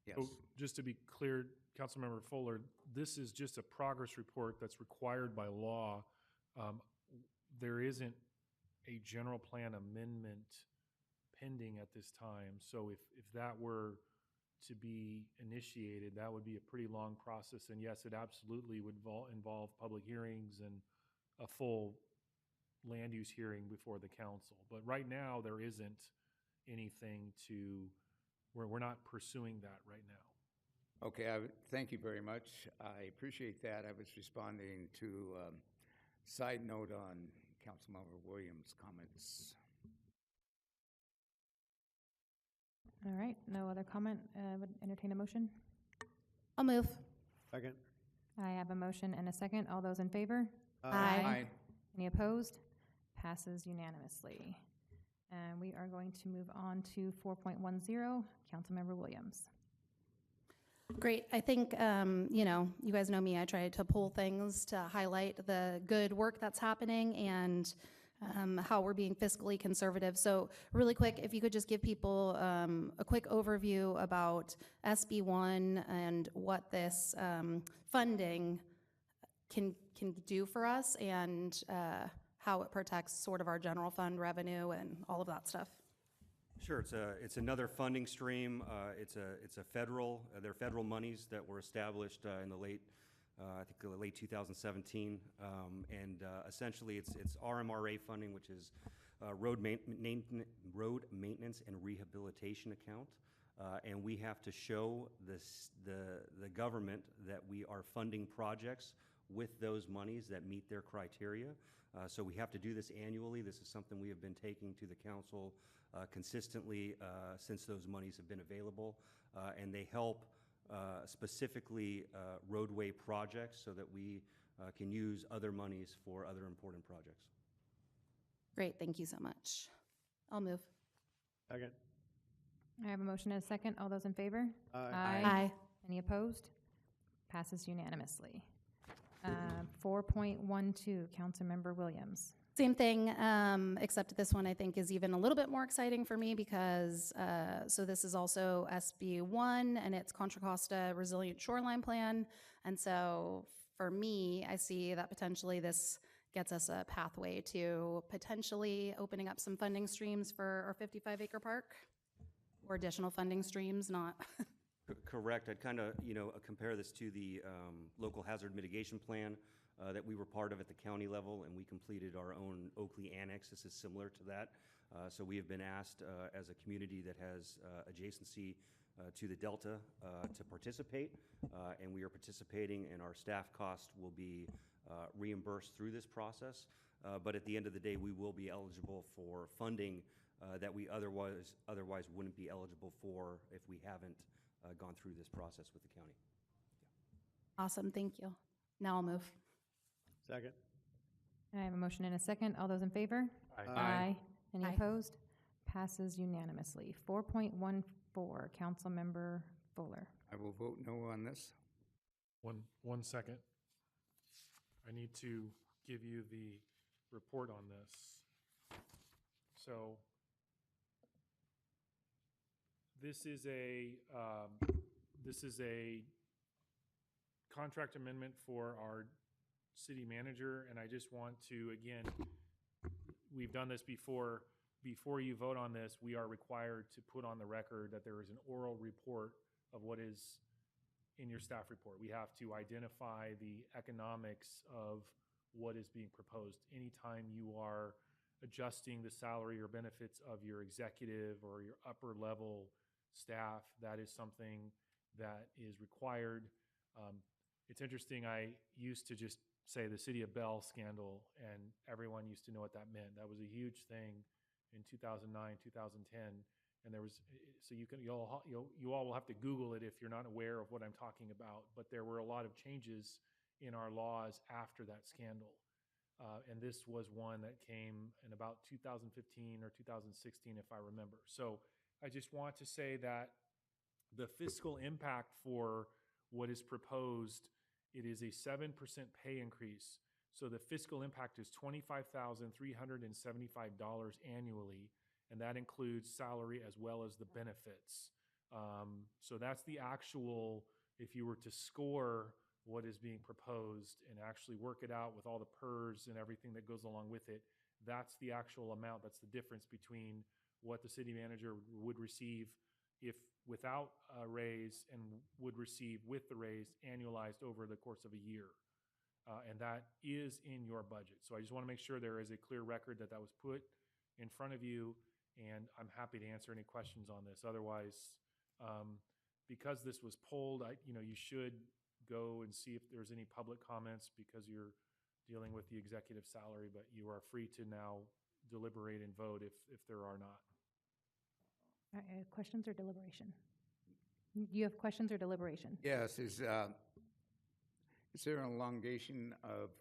Yes. So just to be clear, Councilmember Fuller, this is just a progress report that's required by law. There isn't a general plan amendment pending at this time. So if that were to be initiated, that would be a pretty long process. And yes, it absolutely would involve public hearings and a full land use hearing before the council. But right now, there isn't anything we're not pursuing that right now. Okay, thank you very much. I appreciate that. I was responding to side note on Councilmember Williams' comments. All right, no other comment. Would entertain a motion? I'll move. Second. I have a motion and a second. All those in favor? Aye. Any opposed? Passes unanimously. And we are going to move on to 4.10, Councilmember Williams. Great. I think, you guys know me. I try to pull things to highlight the good work that's happening and how we're being fiscally conservative. So really quick, if you could just give people a quick overview about SB1 and what this funding can do for us, and how it protects sort of our general fund revenue and all of that stuff. Sure, it's another funding stream. It's a federal. They're federal monies that were established in the late 2017, and essentially it's RMRA funding, which is road maintenance and rehabilitation account, and we have to show the government that we are funding projects with those monies that meet their criteria. So we have to do this annually. This is something we have been taking to the council consistently since those monies have been available, and they help specifically roadway projects so that we can use other monies for other important projects. Great, thank you so much. I'll move. Second. I have a motion and a second. All those in favor? Aye. Any opposed? Passes unanimously. 4.12, Councilmember Williams. Same thing, except this one I think is even a little bit more exciting for me because, so this is also SB1 and it's Contra Costa Resilient Shoreline Plan. And so for me, I see that potentially this gets us a pathway to potentially opening up some funding streams for our 55-acre park, or additional funding streams, not. Correct. I'd kind of, compare this to the local hazard mitigation plan that we were part of at the county level, and we completed our own Oakley annex. This is similar to that. So we have been asked as a community that has adjacency to the Delta to participate, and we are participating, and our staff cost will be reimbursed through this process. But at the end of the day, we will be eligible for funding that we otherwise wouldn't be eligible for if we haven't gone through this process with the county. Awesome, thank you. Now I'll move. Second. I have a motion and a second. All those in favor? Aye. Any Aye. opposed? Passes unanimously. 4.14, Councilmember Fuller. I will vote no on this. One second. I need to give you the report on this. So this is a contract amendment for our city manager, and I just want to, again, we've done this before. Before you vote on this, we are required to put on the record that there is an oral report of what is in your staff report. We have to identify the economics of what is being proposed. Anytime you are adjusting the salary or benefits of your executive or your upper level staff, that is something that is required. It's interesting, I used to just say the City of Bell scandal, and everyone used to know what that meant. That was a huge thing in 2009, 2010, and there was, so you all will have to Google it if you're not aware of what I'm talking about, but there were a lot of changes in our laws after that scandal. And this was one that came in about 2015 or 2016, if I remember. So I just want to say that the fiscal impact for what is proposed, it is a 7% pay increase. So the fiscal impact is $25,375 annually, and that includes salary as well as the benefits. So that's the actual, if you were to score what is being proposed and actually work it out with all the PERS and everything that goes along with it, that's the actual amount. That's the difference between what the city manager would receive if without a raise and would receive with the raise annualized over the course of a year. And that is in your budget. So I just want to make sure there is a clear record that that was put in front of you, and I'm happy to answer any questions on this. Otherwise, because this was polled, you should go and see if there's any public comments because you're dealing with the executive salary, but you are free to now deliberate and vote if there are not. Questions or deliberation? You have questions or deliberation? Yes, is there an elongation of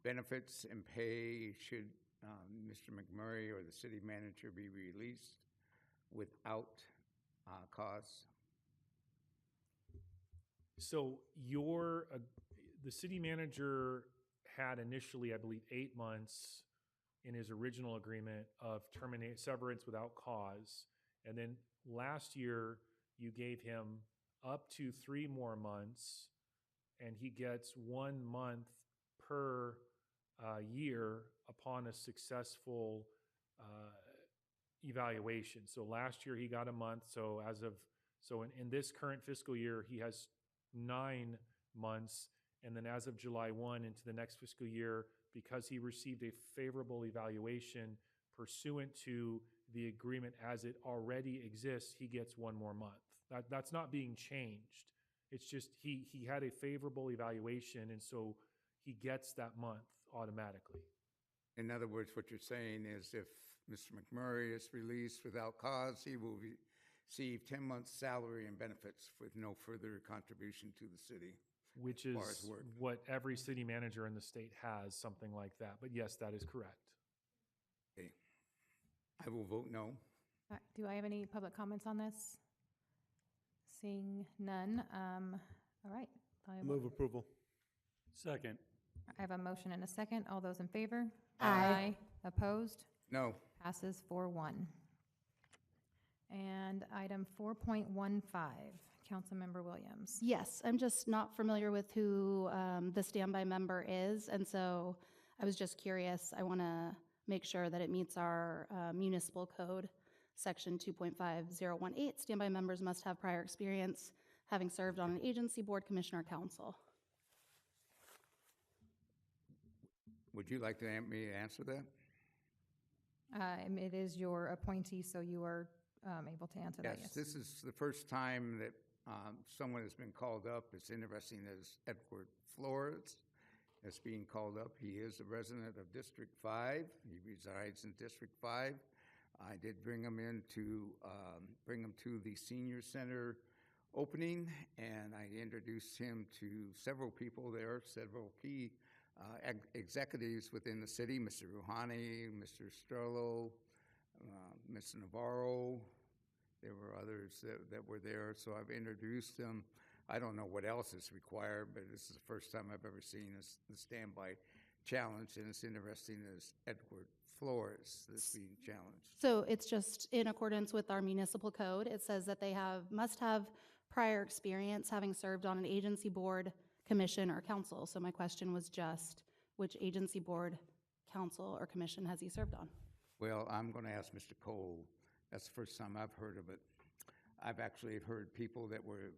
benefits and pay should Mr. McMurray or the city manager be released without cause? So the city manager had initially, I believe, 8 months in his original agreement of severance without cause. And then last year, you gave him up to 3 more months, and he gets 1 month per year upon a successful evaluation. So last year he got a month. So in this current fiscal year, he has 9 months. And then as of July 1 into the next fiscal year, because he received a favorable evaluation pursuant to the agreement as it already exists, he gets 1 more month. That's not being changed. It's just he had a favorable evaluation, and so he gets that month automatically. In other words, what you're saying is if Mr. McMurray is released without cause, he will receive 10 months' salary and benefits with no further contribution to the city. Which is what every city manager in the state has, something like that. But yes, that is correct. Okay. I will vote no. Do I have any public comments on this? Seeing none. All right. Move approval. Second. I have a motion and a second. All those in favor? Aye. Opposed? No. Passes 4-1. And item 4.15, Councilmember Williams. Yes, I'm just not familiar with who the standby member is, and so I was just curious. I want to make sure that it meets our municipal code, section 2.5018. Standby members must have prior experience having served on an agency, board, commission, or council. Would you like to me to answer that? It is your appointee, so you are able to answer that, yes. This is the first time that someone has been called up. It's interesting that it's Edward Flores that's being called up. He is a resident of District 5. He resides in District 5. I did bring him to the senior center opening, and I introduced him to several people there, several key executives within the city, Mr. Rouhani, Mr. Sterlo, Mr. Navarro. There were others that were there, so I've introduced them. I don't know what else is required, but this is the first time I've ever seen the standby challenge, and it's interesting as Edward Flores that's being challenged. So it's just in accordance with our municipal code. It says that they must have prior experience having served on an agency, board, commission, or council. So my question was just, which agency, board, council, or commission has he served on? Well, I'm going to ask Mr. Cole. That's the first time I've heard of it. I've actually heard people that were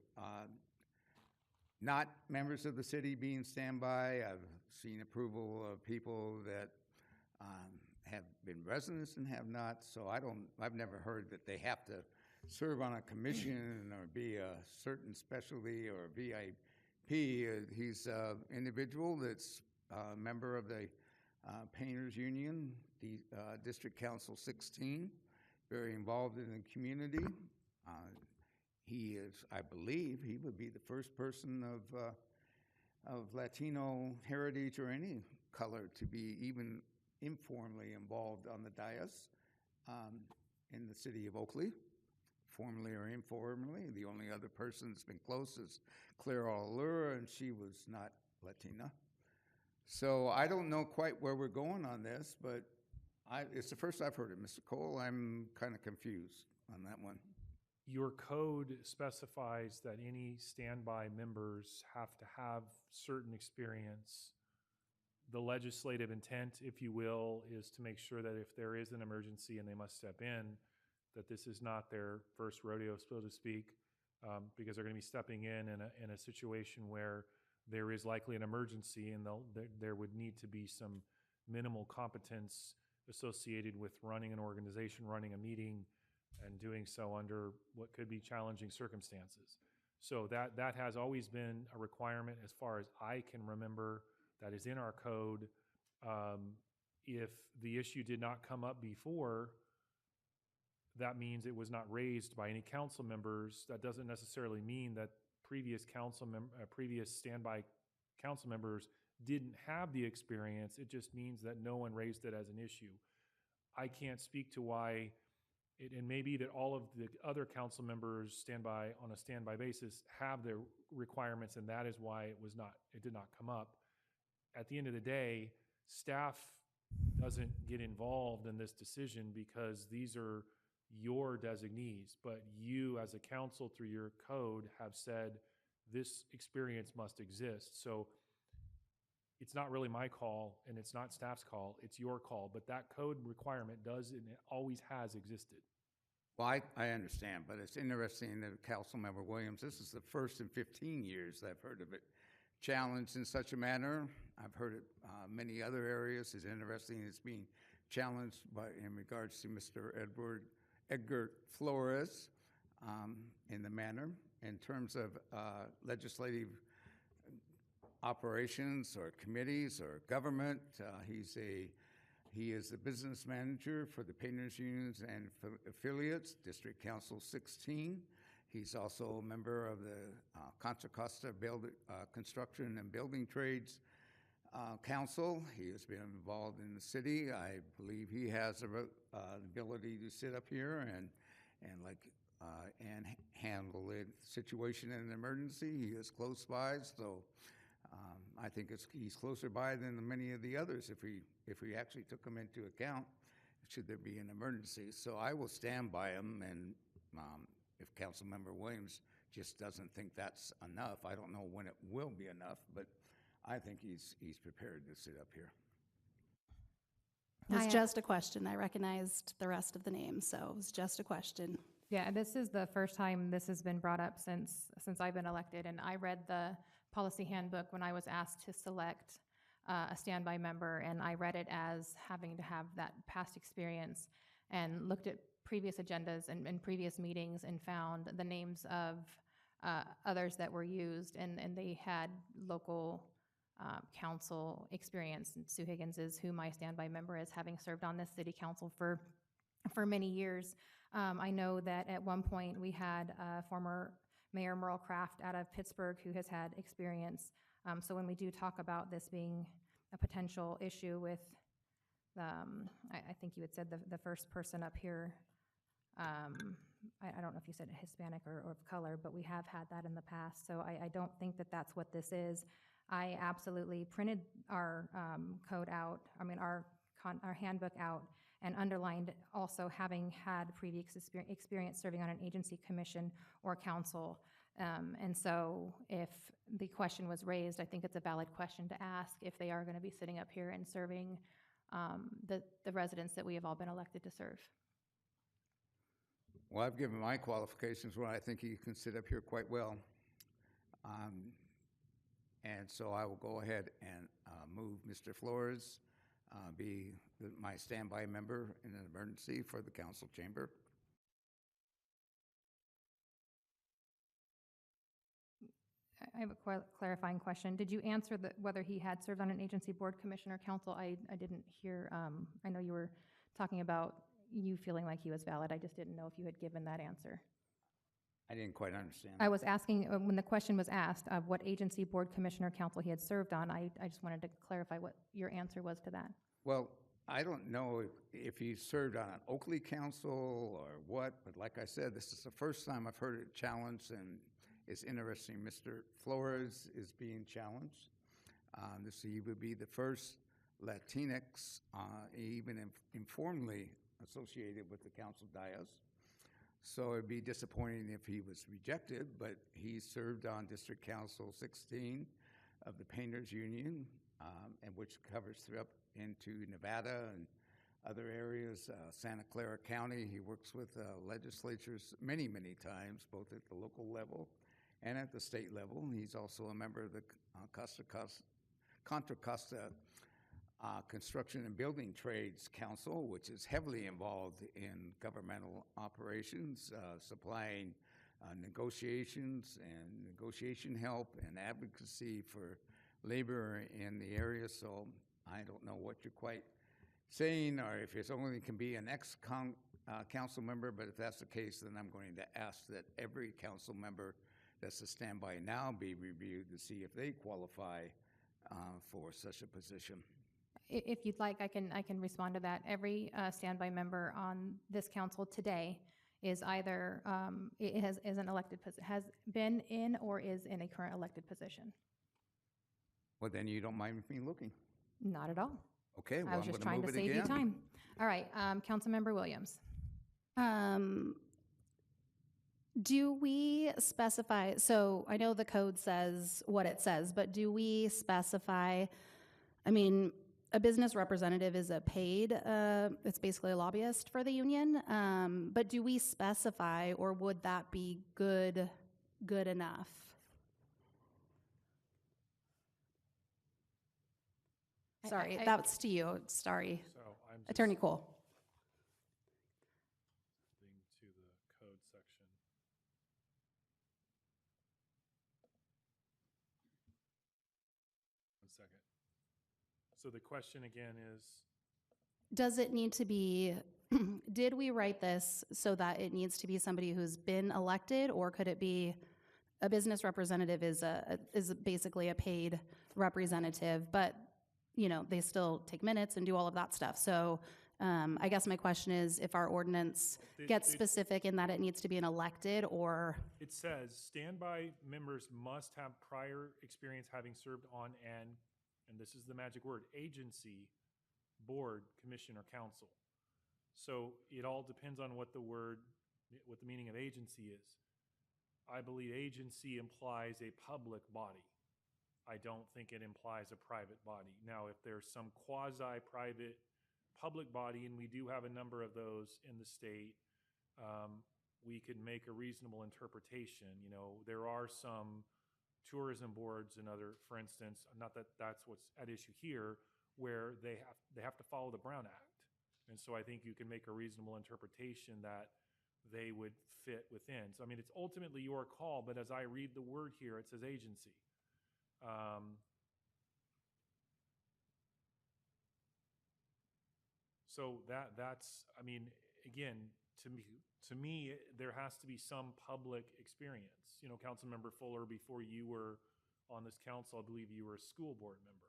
not members of the city being standby. I've seen approval of people that have been residents and have not. So I've never heard that they have to serve on a commission or be a certain specialty or VIP. He's an individual that's a member of the Painters Union, the District Council 16, very involved in the community. He is, I believe, he would be the first person of Latino heritage or any color to be even informally involved on the dais in the city of Oakley, formally or informally. The only other person that's been close is Claire Allura, and she was not Latina. So I don't know quite where we're going on this, but it's the first I've heard it. Mr. Cole, I'm kind of confused on that one. Your code specifies that any standby members have to have certain experience. The legislative intent, if you will, is to make sure that if there is an emergency and they must step in, that this is not their first rodeo, so to speak, because they're going to be stepping in a situation where there is likely an emergency, and there would need to be some minimal competence associated with running an organization, running a meeting, and doing so under what could be challenging circumstances. So that has always been a requirement as far as I can remember. That is in our code. If the issue did not come up before, that means it was not raised by any council members. That doesn't necessarily mean that previous standby council members didn't have the experience. It just means that no one raised it as an issue. I can't speak to why it may be that all of the other council members on a standby basis have their requirements, and that is why it did not come up. At the end of the day, staff doesn't get involved in this decision because these are your designees, but you as a council through your code have said this experience must exist. So it's not really my call and it's not staff's call, it's your call, but that code requirement does and it always has existed. Well, I understand, but it's interesting that Councilmember Williams, this is the first in 15 years I've heard of it challenged in such a manner. I've heard it many other areas. It's interesting it's being challenged in regards to Mr. Edgar Flores in the manner. In terms of legislative operations or committees or government, he is the business manager for the Painters Unions and affiliates, District Council 16. He's also a member of the Contra Costa Construction and Building Trades Council. He has been involved in the city. I believe he has the ability to sit up here and handle a situation in an emergency. He is close by, so I think he's closer by than many of the others if we actually took him into account should there be an emergency. So I will stand by him, and if Councilmember Williams just doesn't think that's enough. I don't know when it will be enough, but I think he's prepared to sit up here. It was I, just a question. I recognized the rest of the names, so it was just a question. Yeah, this is the first time this has been brought up since I've been elected, and I read the policy handbook when I was asked to select a standby member, and I read it as having to have that past experience, and looked at previous agendas and previous meetings and found the names of others that were used, and they had local council experience. And Sue Higgins is who my standby member is, having served on this city council for many years. I know that at one point we had former Mayor Merle Craft out of Pittsburgh who has had experience. So when we do talk about this being a potential issue with, I think you had said the first person up here, I don't know if you said Hispanic or of color, but we have had that in the past. So I don't think that that's what this is. I absolutely printed our code out, our handbook out, and underlined also having had previous experience serving on an agency, commission, or council. And so if the question was raised, I think it's a valid question to ask if they are going to be sitting up here and serving the residents that we have all been elected to serve. Well, I've given my qualifications where I think he can sit up here quite well. And so I will go ahead and move Mr. Flores be my standby member in an emergency for the council chamber. I have a clarifying question. Did you answer whether he had served on an agency, board, commission, or council? I didn't hear. I know you were talking about you feeling like he was valid. I just didn't know if you had given that answer. I didn't quite understand. I was asking, when the question was asked of what agency, board, commission, or council he had served on, I just wanted to clarify what your answer was to that. Well, I don't know if he served on an Oakley council or what, but like I said, this is the first time I've heard it challenged, and it's interesting. Mr. Flores is being challenged. He would be the first Latinx, even informally associated with the council dais. So it'd be disappointing if he was rejected, but he served on District Council 16 of the Painters Union, and which covers up into Nevada and other areas, Santa Clara County. He works with legislatures many, many times, both at the local level and at the state level. He's also a member of the Contra Costa Construction and Building Trades Council, which is heavily involved in governmental operations, supplying negotiations and negotiation help and advocacy for labor in the area. So I don't know what you're quite saying, or if it's only can be an ex-council member, but if that's the case, then I'm going to ask that every council member that's a standby now be reviewed to see if they qualify for such a position. If you'd like, I can respond to that. Every standby member on this council today is either is an elected has been in or is in a current elected position. Well, then you don't mind me looking. Not at all. Okay, well, I was I'm just going trying to to move it save you again. time. All right, Councilmember Williams. Do we specify, so I know the code says what it says, but do we specify, a business representative is a paid, it's basically a lobbyist for the union, but do we specify, or would that be good enough? Sorry, that's to you, sorry. So I'm just Attorney Cole. to the code section. One second. So the question again is, Does it need to be, did we write this so that it needs to be somebody who's been elected, or could it be a business representative is basically a paid representative, but they still take minutes and do all of that stuff. So I guess my question is if our ordinance gets specific in that it needs to be an elected, or it says standby members must have prior experience having served on and this is the magic word, agency, board, commission, or council. So it all depends on what the meaning of agency is. I believe agency implies a public body. I don't think it implies a private body. Now, if there's some quasi-private public body, and we do have a number of those in the state, we could make a reasonable interpretation. You know, there are some tourism boards and other, for instance, not that that's what's at issue here, where they have to follow the Brown Act. And so I think you can make a reasonable interpretation that they would fit within. So, I mean, it's ultimately your call, but as I read the word here, it says agency. So that's, I mean, again, to me, there has to be some public experience. You know, Councilmember Fuller, before you were on this council, I believe you were a school board member.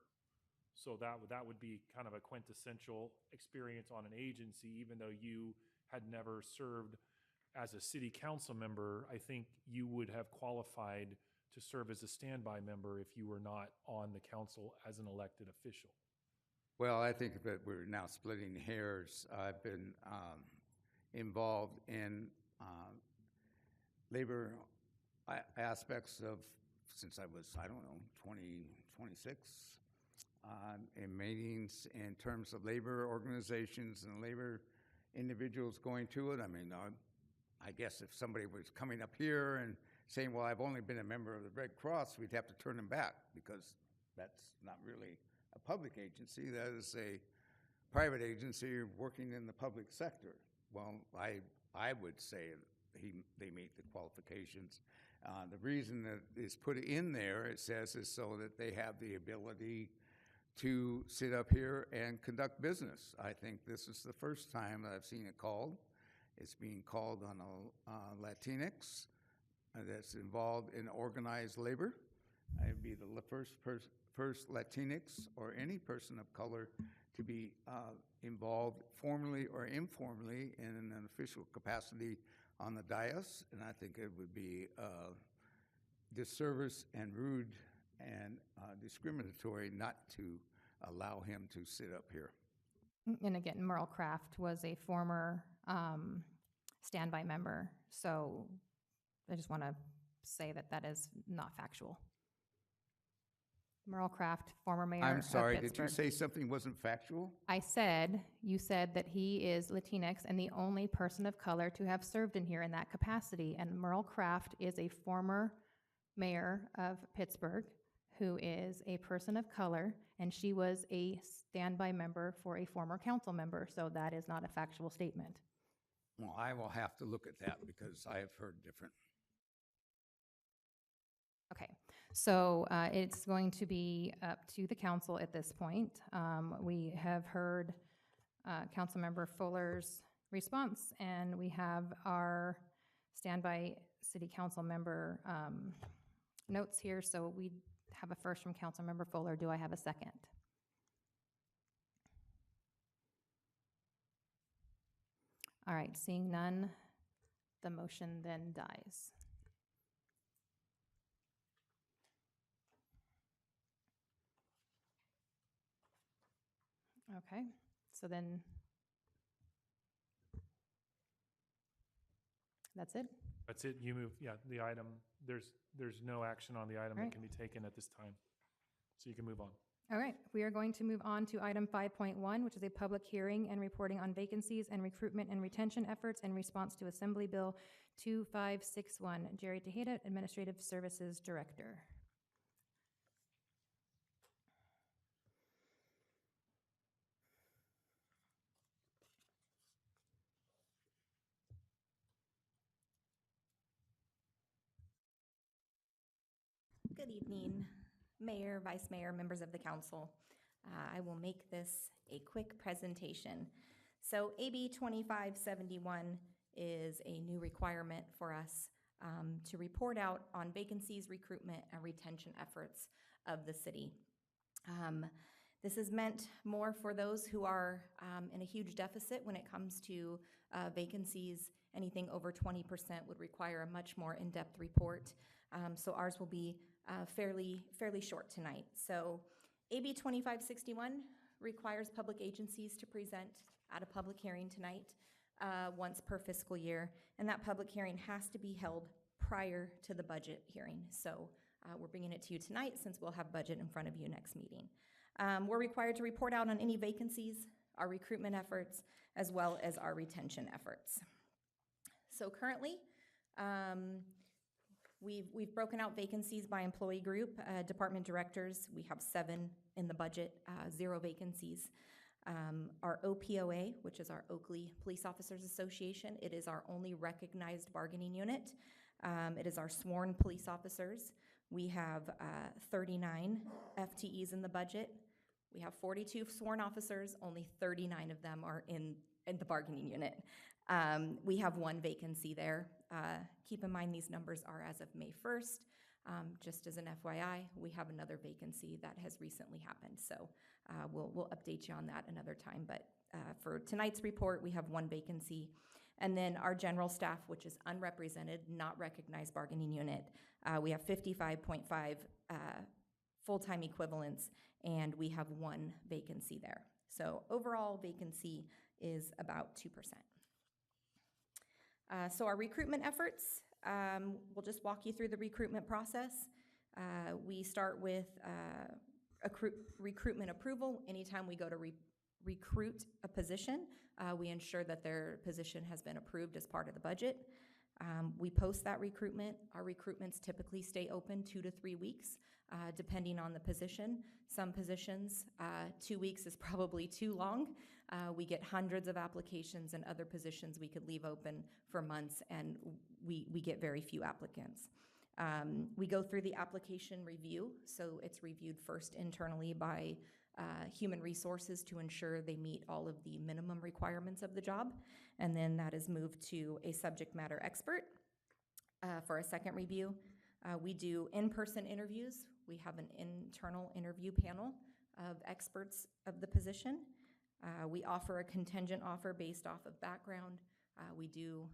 So that would be kind of a quintessential experience on an agency, even though you had never served as a city council member. I think you would have qualified to serve as a standby member if you were not on the council as an elected official. Well, I think that we're now splitting hairs. I've been involved in labor aspects of, since I was, I don't know, 26, in meetings in terms of labor organizations and labor individuals going to it. I mean, I guess if somebody was coming up here and saying, well, I've only been a member of the Red Cross, we'd have to turn them back, because that's not really a public agency. That is a private agency working in the public sector. Well, I would say they meet the qualifications. The reason that is put in there, it says, is so that they have the ability to sit up here and conduct business. I think this is the first time that I've seen it called. It's being called on a Latinx that's involved in organized labor. I'd be the first Latinx or any person of color to be involved formally or informally in an official capacity on the dais, and I think it would be disservice and rude and discriminatory not to allow him to sit up here. And again, Merle Craft was a former standby member, so I just want to say that that is not factual. Merle Craft, former mayor I'm sorry, of did you Pittsburgh. say something wasn't factual? You said that he is Latinx and the only person of color to have served in here in that capacity. And Merle Craft is a former mayor of Pittsburgh who is a person of color, and she was a standby member for a former council member. So that is not a factual statement. Well, I will have to look at that because I have heard different. Okay, so it's going to be up to the council at this point. We have heard Councilmember Fuller's response, and we have our standby city council member notes here. So we have a first from Councilmember Fuller. Do I have a second? All right, seeing none, the motion then dies. Okay, so then that's it? That's it, you move, yeah, the item, there's no action on the item that Right. can be taken at this time. So you can move on. All right, we are going to move on to item 5.1, which is a public hearing and reporting on vacancies and recruitment and retention efforts in response to Assembly Bill 2561. Jerry Tejeda, Administrative Services Director. Good evening, Mayor, Vice Mayor, members of the council. I will make this a quick presentation. So AB 2571 is a new requirement for us to report out on vacancies, recruitment, and retention efforts of the city. This is meant more for those who are in a huge deficit when it comes to vacancies. Anything over 20% would require a much more in-depth report. So ours will be fairly short tonight. So AB 2561 requires public agencies to present at a public hearing tonight once per fiscal year, and that public hearing has to be held prior to the budget hearing. So we're bringing it to you tonight since we'll have budget in front of you next meeting. We're required to report out on any vacancies, our recruitment efforts, as well as our retention efforts. So currently, we've broken out vacancies by employee group. Department directors, we have 7 in the budget, 0 vacancies. Our OPOA, which is our Oakley Police Officers Association, it is our only recognized bargaining unit. It is our sworn police officers. We have 39 FTEs in the budget. We have 42 sworn officers, only 39 of them are in the bargaining unit. We have 1 vacancy there. Keep in mind these numbers are as of May 1st. Just as an FYI, we have another vacancy that has recently happened. So we'll update you on that another time. But for tonight's report, we have 1 vacancy. And then our general staff, which is unrepresented, not recognized bargaining unit, we have 55.5 full-time equivalents, and we have 1 vacancy there. So overall vacancy is about 2%. So our recruitment efforts, we'll just walk you through the recruitment process. We start with recruitment approval. Anytime we go to recruit a position, we ensure that their position has been approved as part of the budget. We post that recruitment. Our recruitments typically stay open 2 to 3 weeks, depending on the position. Some positions, 2 weeks is probably too long. We get hundreds of applications, and other positions we could leave open for months, and we get very few applicants. We go through the application review, so it's reviewed first internally by Human Resources to ensure they meet all of the minimum requirements of the job, and then that is moved to a subject matter expert for a second review. We do in-person interviews. We have an internal interview panel of experts of the position. We offer a contingent offer based off of background. We do,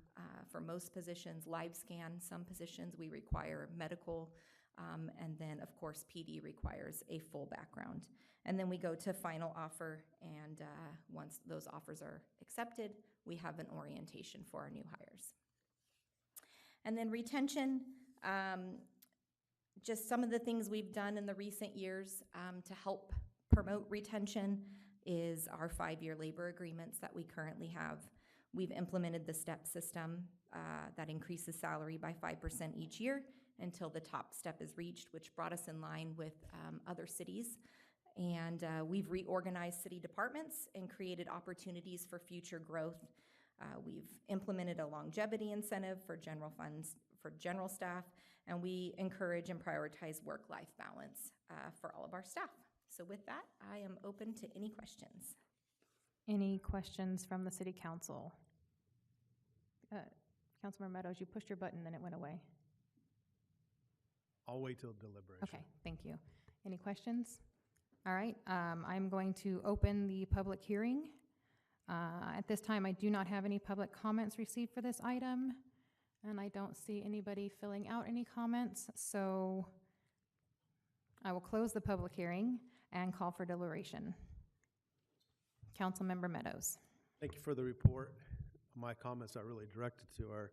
for most positions, live scan. Some positions we require medical, and then, of course, PD requires a full background. And then we go to final offer, and once those offers are accepted, we have an orientation for our new hires. And then retention, just some of the things we've done in the recent years to help promote retention is our 5-year labor agreements that we currently have. We've implemented the STEP system that increases salary by 5% each year until the top step is reached, which brought us in line with other cities. And we've reorganized city departments and created opportunities for future growth. We've implemented a longevity incentive for general funds for general staff, and we encourage and prioritize work-life balance for all of our staff. So with that, I am open to any questions. Any questions from the city council? Councilmember Meadows, you pushed your button, then it went away. I'll wait till deliberation. Okay, thank you. Any questions? All right, I'm going to open the public hearing. At this time, I do not have any public comments received for this item, and I don't see anybody filling out any comments, so I will close the public hearing and call for deliberation. Councilmember Meadows. Thank you for the report. My comments are really directed to our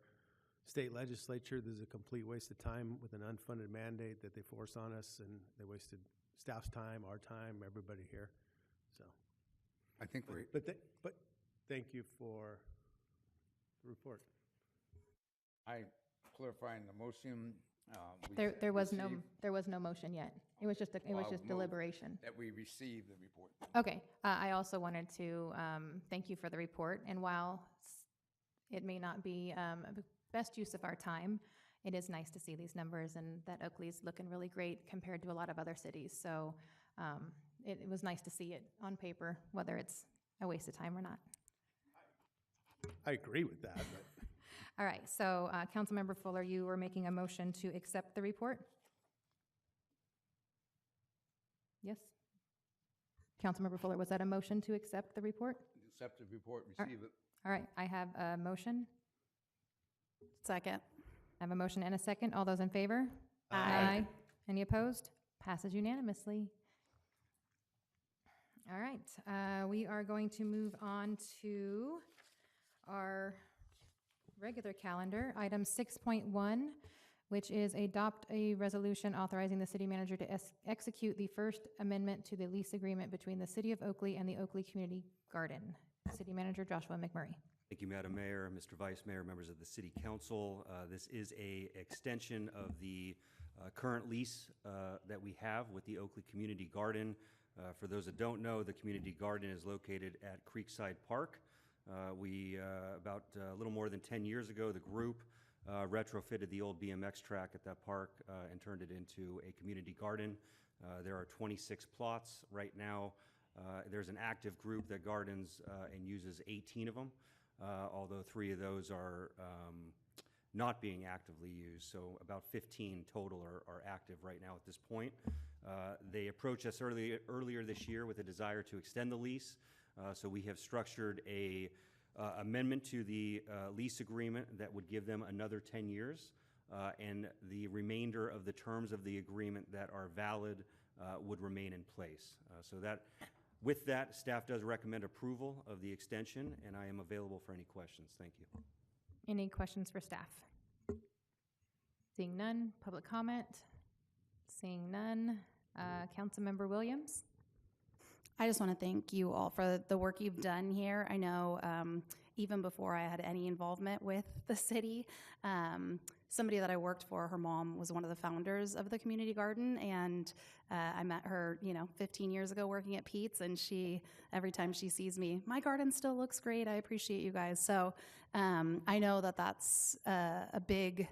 state legislature. This is a complete waste of time with an unfunded mandate that they force on us, and they wasted staff's time, our time, everybody here. So, I think we're. But thank you for the report. Clarifying the motion. There was no motion yet. It was just deliberation. That we receive the report. Okay. I also wanted to thank you for the report. And while it may not be the best use of our time, it is nice to see these numbers and that Oakley's looking really great compared to a lot of other cities. So it was nice to see it on paper, whether it's a waste of time or not. I agree with that. But. All right. So Councilmember Fuller, you were making a motion to accept the report? Yes? Councilmember Fuller, was that a motion to accept the report? Accept the report, receive it. All right, I have a motion. Second. I have a motion and a second. All those in favor? Aye. Any opposed? Passes unanimously. All right, we are going to move on to our regular calendar. Item 6.1, which is adopt a resolution authorizing the city manager to execute the First Amendment to the lease agreement between the City of Oakley and the Oakley Community Garden. City Manager Joshua McMurray. Thank you, Madam Mayor, Mr. Vice Mayor, members of the City Council. This is a extension of the current lease that we have with the Oakley Community Garden. For those that don't know, the community garden is located at Creekside Park. About a little more than 10 years ago, the group retrofitted the old BMX track at that park and turned it into a community garden. There are 26 plots right now. There's an active group that gardens and uses 18 of them, although 3 of those are not being actively used. So about 15 total are active right now at this point. They approached us earlier this year with a desire to extend the lease. So we have structured a amendment to the lease agreement that would give them another 10 years, and the remainder of the terms of the agreement that are valid would remain in place. With that, staff does recommend approval of the extension, and I am available for any questions. Thank you. Any questions for staff? Seeing none. Public comment? Seeing none. Councilmember Williams? I just want to thank you all for the work you've done here. I know even before I had any involvement with the city, somebody that I worked for, her mom was one of the founders of the community garden, and I met her, 15 years ago working at Pete's, and every time she sees me, my garden still looks great. I appreciate you guys. So I know that that's a big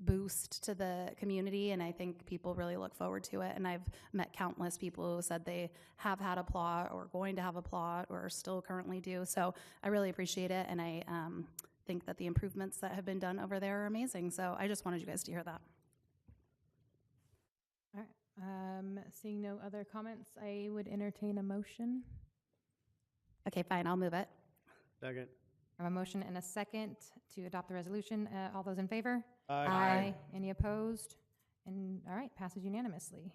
boost to the community, and I think people really look forward to it. And I've met countless people who said they have had a plot or going to have a plot or still currently do. So I really appreciate it, and I think that the improvements that have been done over there are amazing. So I just wanted you guys to hear that. All right. Seeing no other comments, I would entertain a motion. Okay, fine, I'll move it. Second. I have a motion and a second to adopt the resolution. All those in favor? Aye. Any opposed? And all right, passes unanimously.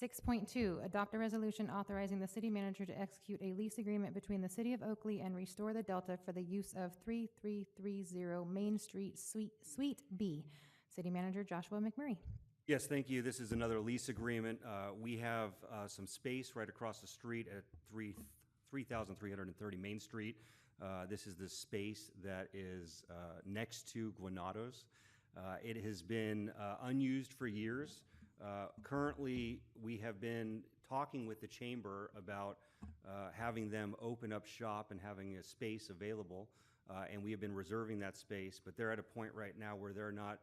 6.2, adopt a resolution authorizing the city manager to execute a lease agreement between the City of Oakley and Restore the Delta for the use of 3330 Main Street, Suite B. City Manager Joshua McMurray. Yes, thank you. This is another lease agreement. We have some space right across the street at 3330 Main Street. This is the space that is next to Guanatos. It has been unused for years. Currently, we have been talking with the chamber about having them open up shop and having a space available, and we have been reserving that space, but they're at a point right now where they're not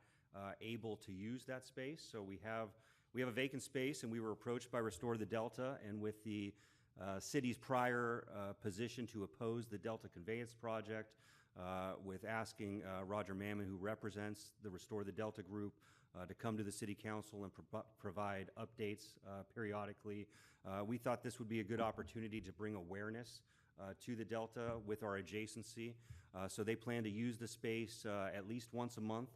able to use that space. So we have a vacant space, and we were approached by Restore the Delta, and with the city's prior position to oppose the Delta Conveyance Project, with asking Roger Mammon, who represents the Restore the Delta group, to come to the City Council and provide updates periodically. We thought this would be a good opportunity to bring awareness to the Delta with our adjacency. So they plan to use the space at least once a month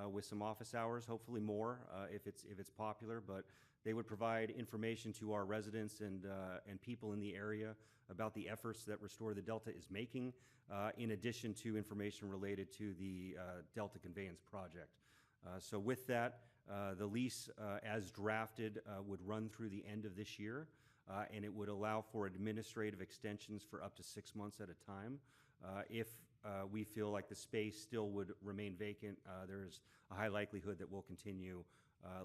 with some office hours, hopefully more if it's popular, but they would provide information to our residents and people in the area about the efforts that Restore the Delta is making, in addition to information related to the Delta Conveyance Project. So with that, the lease as drafted would run through the end of this year, and it would allow for administrative extensions for up to 6 months at a time. If we feel like the space still would remain vacant, there's a high likelihood that we'll continue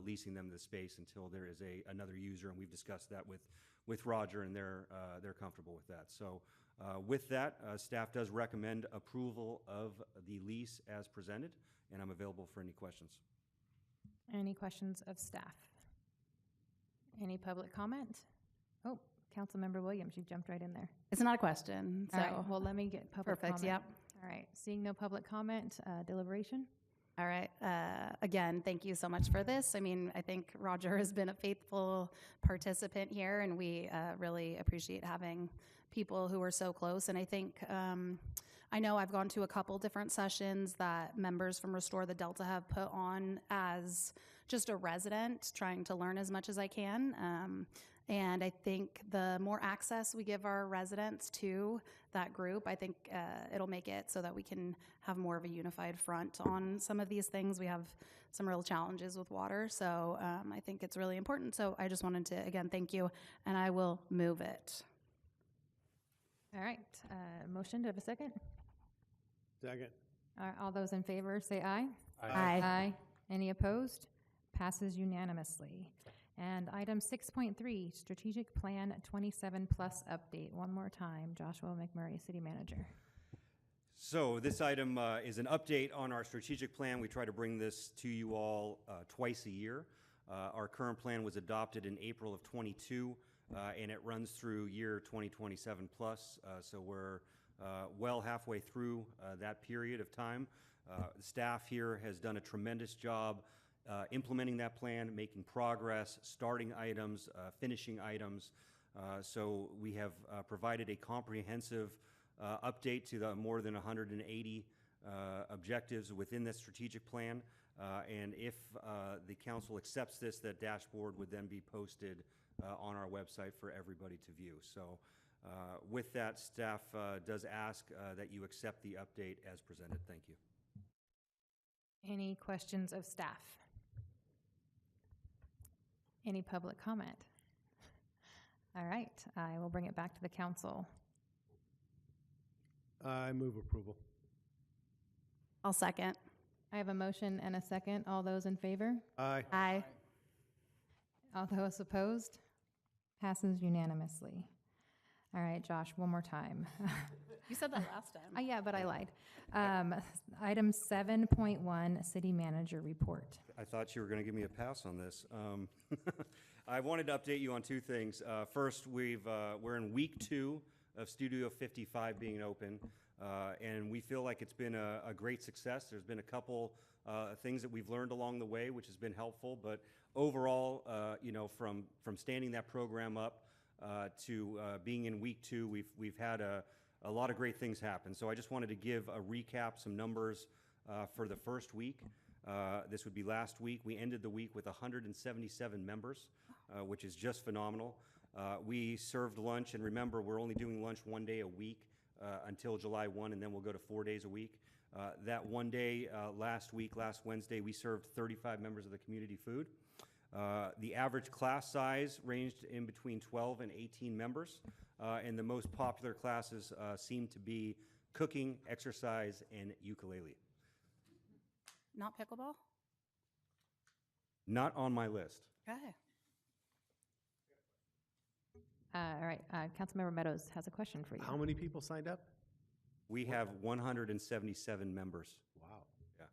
leasing them the space until there is another user, and we've discussed that with Roger, and they're comfortable with that. So with that, staff does recommend approval of the lease as presented, and I'm available for any questions. Any questions of staff? Any public comment? Oh, Councilmember Williams, you jumped right in there. It's not a question, so. All right, well, let me get public comment. Perfect, yep. All right, seeing no public comment, deliberation? All right. Again, thank you so much for this. I mean, I think Roger has been a faithful participant here, and we really appreciate having people who are so close. And I think, I know I've gone to a couple different sessions that members from Restore the Delta have put on as just a resident trying to learn as much as I can. And I think the more access we give our residents to that group, I think it'll make it so that we can have more of a unified front on some of these things. We have some real challenges with water, so I think it's really important. So I just wanted to, again, thank you, and I will move it. All right, motion, do I have a second? Second. All right, all those in favor, say aye. Aye. Aye. Any opposed? Passes unanimously. And item 6.3, Strategic Plan 27 Plus Update. One more time, Joshua McMurray, City Manager. So this item is an update on our strategic plan. We try to bring this to you all twice a year. Our current plan was adopted in April of 22, and it runs through year 2027 plus. So we're well halfway through that period of time. The staff here has done a tremendous job implementing that plan, making progress, starting items, finishing items. So we have provided a comprehensive update to the more than 180 objectives within this strategic plan. And if the council accepts this, that dashboard would then be posted on our website for everybody to view. So with that, staff does ask that you accept the update as presented. Thank you. Any questions of staff? Any public comment? All right, I will bring it back to the council. I move approval. I'll second. I have a motion and a second. All those in favor? Aye. Aye. All those opposed? Passes unanimously. All right, Josh, one more time. You said that last time. Yeah, but I lied. Item 7.1, City Manager Report. I thought you were going to give me a pass on this. I wanted to update you on two things. First, we're in week 2 of Studio 55 being open, and we feel like it's been a great success. There's been a couple things that we've learned along the way, which has been helpful, but overall, you know, from standing that program up to being in week 2, we've had a lot of great things happen. So I just wanted to give a recap, some numbers for the first week. This would be last week. We ended the week with 177 members, which is just phenomenal. We served lunch, and remember, we're only doing lunch one day a week until July 1, and then we'll go to 4 days a week. That one day last week, last Wednesday, we served 35 members of the community food. The average class size ranged in between 12 and 18 members, and the most popular classes seem to be cooking, exercise, and ukulele. Not pickleball? Not on my list. Okay. All right, Councilmember Meadows has a question for you. How many people signed up? We have 177 members. Wow. Yeah,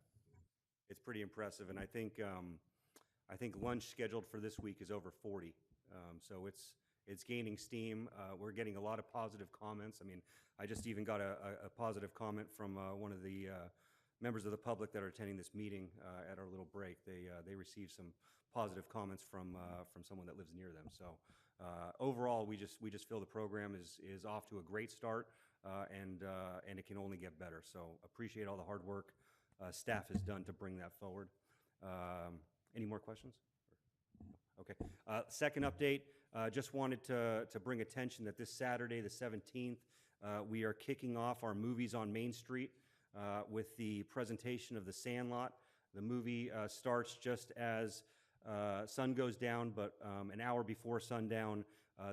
it's pretty impressive, and I think lunch scheduled for this week is over 40. So it's gaining steam. We're getting a lot of positive comments. I mean, I just even got a positive comment from one of the members of the public that are attending this meeting at our little break. They received some positive comments from someone that lives near them. So overall, we just feel the program is off to a great start, and it can only get better. So appreciate all the hard work staff has done to bring that forward. Any more questions? Okay. Second update, just wanted to bring attention that this Saturday, the 17th, we are kicking off our Movies on Main Street with the presentation of The Sandlot. The movie starts just as sun goes down, but an hour before sundown,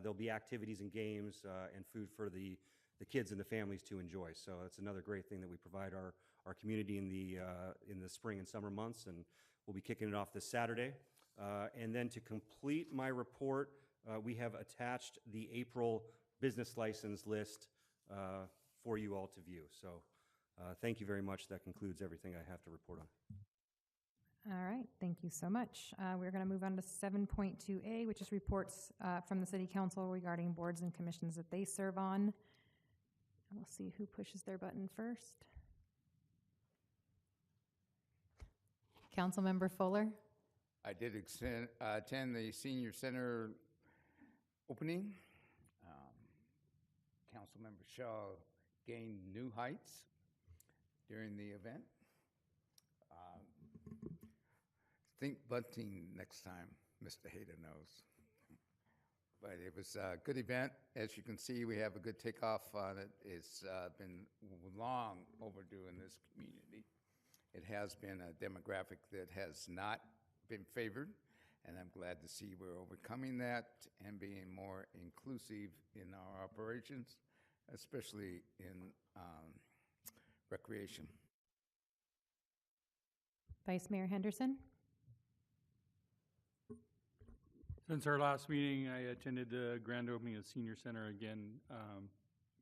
there'll be activities and games and food for the kids and the families to enjoy. So that's another great thing that we provide our community in the spring and summer months, and we'll be kicking it off this Saturday. And then to complete my report, we have attached the April business license list for you all to view. So thank you very much. That concludes everything I have to report on. All right, thank you so much. We're going to move on to 7.2A, which is reports from the City Council regarding boards and commissions that they serve on. And we'll see who pushes their button first. Councilmember Fuller. I did attend the senior center opening. Councilmember Shaw gained new heights during the event. Think bunting next time, Mr. Hayden knows. But it was a good event. As you can see, we have a good takeoff on it. It's been long overdue in this community. It has been a demographic that has not been favored, and I'm glad to see we're overcoming that and being more inclusive in our operations, especially in recreation. Vice Mayor Henderson? Since our last meeting, I attended the grand opening of Senior Center again.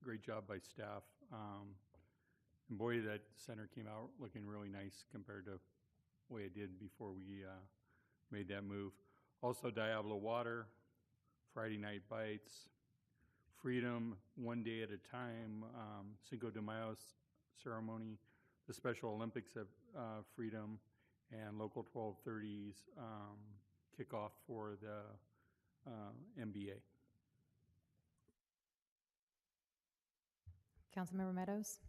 Great job by staff. And boy, that center came out looking really nice compared to the way it did before we made that move. Also, Diablo Water, Friday Night Bites, Freedom, One Day at a Time, Cinco de Mayo ceremony, the Special Olympics of Freedom, and Local 1230's kickoff for the NBA. Councilmember Meadows?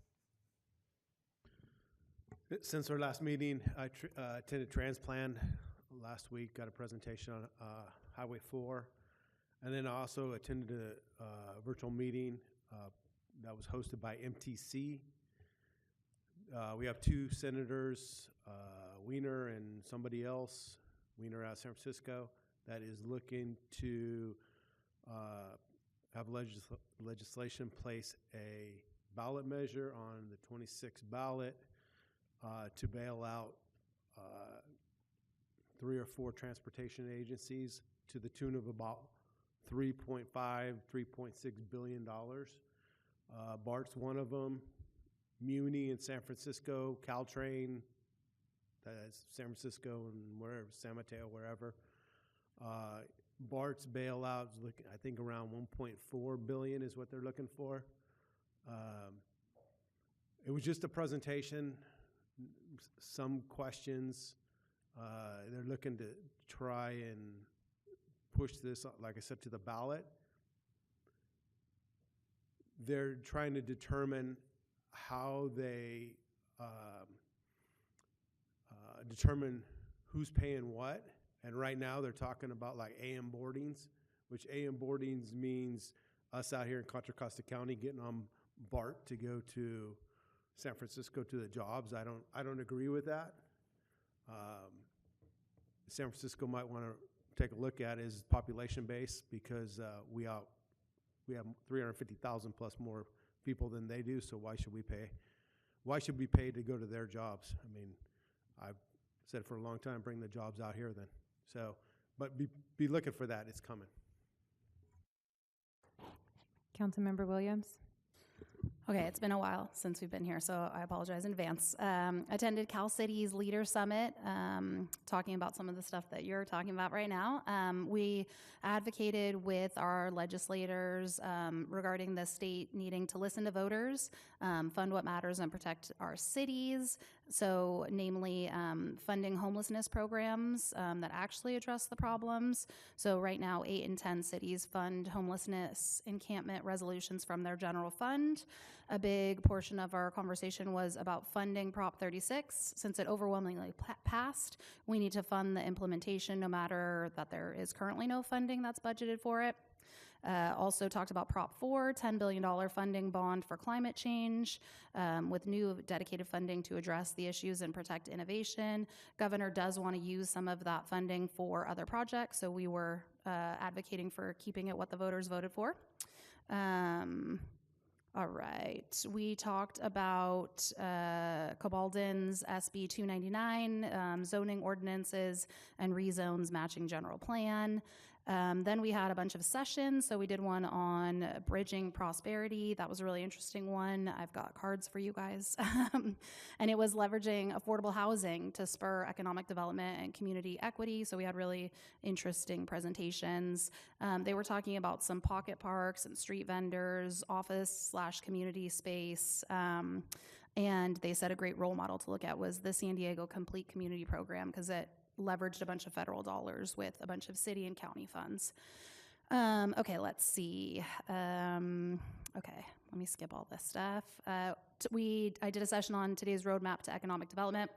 Since our last meeting, I attended Transplan last week, got a presentation on Highway 4, and then I also attended a virtual meeting that was hosted by MTC. We have two senators, Wiener and somebody else, Wiener out of San Francisco, that is looking to have legislation place a ballot measure on the 26th ballot to bail out 3 or 4 transportation agencies to the tune of about $3.5, $3.6 billion. BART's one of them. Muni in San Francisco, Caltrain, that's San Francisco and wherever, San Mateo, wherever. BART's bailout is looking, I think, around $1.4 billion is what they're looking for. It was just a presentation, some questions. They're looking to try and push this, like I said, to the ballot. They're trying to determine how they determine who's paying what. And right now they're talking about like AM boardings, which AM boardings means us out here in Contra Costa County getting on BART to go to San Francisco to the jobs. I don't agree with that. San Francisco might want to take a look at is population base, because we have 350,000 plus more people than they do. So why should we pay? Why should we pay to go to their jobs? I mean, I've said for a long time, bring the jobs out here then. So, but be looking for that. It's coming. Councilmember Williams? Okay, it's been a while since we've been here, so I apologize in advance. Attended Cal City's Leader Summit, talking about some of the stuff that you're talking about right now. We advocated with our legislators regarding the state needing to listen to voters, fund what matters, and protect our cities. So, namely, funding homelessness programs that actually address the problems. So right now, 8 in 10 cities fund homelessness encampment resolutions from their general fund. A big portion of our conversation was about funding Prop 36. Since it overwhelmingly passed, we need to fund the implementation no matter that there is currently no funding that's budgeted for it. Also talked about Prop 4, $10 billion funding bond for climate change with new dedicated funding to address the issues and protect innovation. Governor does want to use some of that funding for other projects, so we were advocating for keeping it what the voters voted for. All right, we talked about Cabaldin's SB 299, zoning ordinances and rezones matching general plan. Then we had a bunch of sessions. So we did one on bridging prosperity. That was a really interesting one. I've got cards for you guys. And it was leveraging affordable housing to spur economic development and community equity. So we had really interesting presentations. They were talking about some pocket parks and street vendors, office/community space. And they said a great role model to look at was the San Diego Complete Community Program, because it leveraged a bunch of federal dollars with a bunch of city and county funds. Okay, let's see. Okay, let me skip all this stuff. I did a session on today's roadmap to economic development.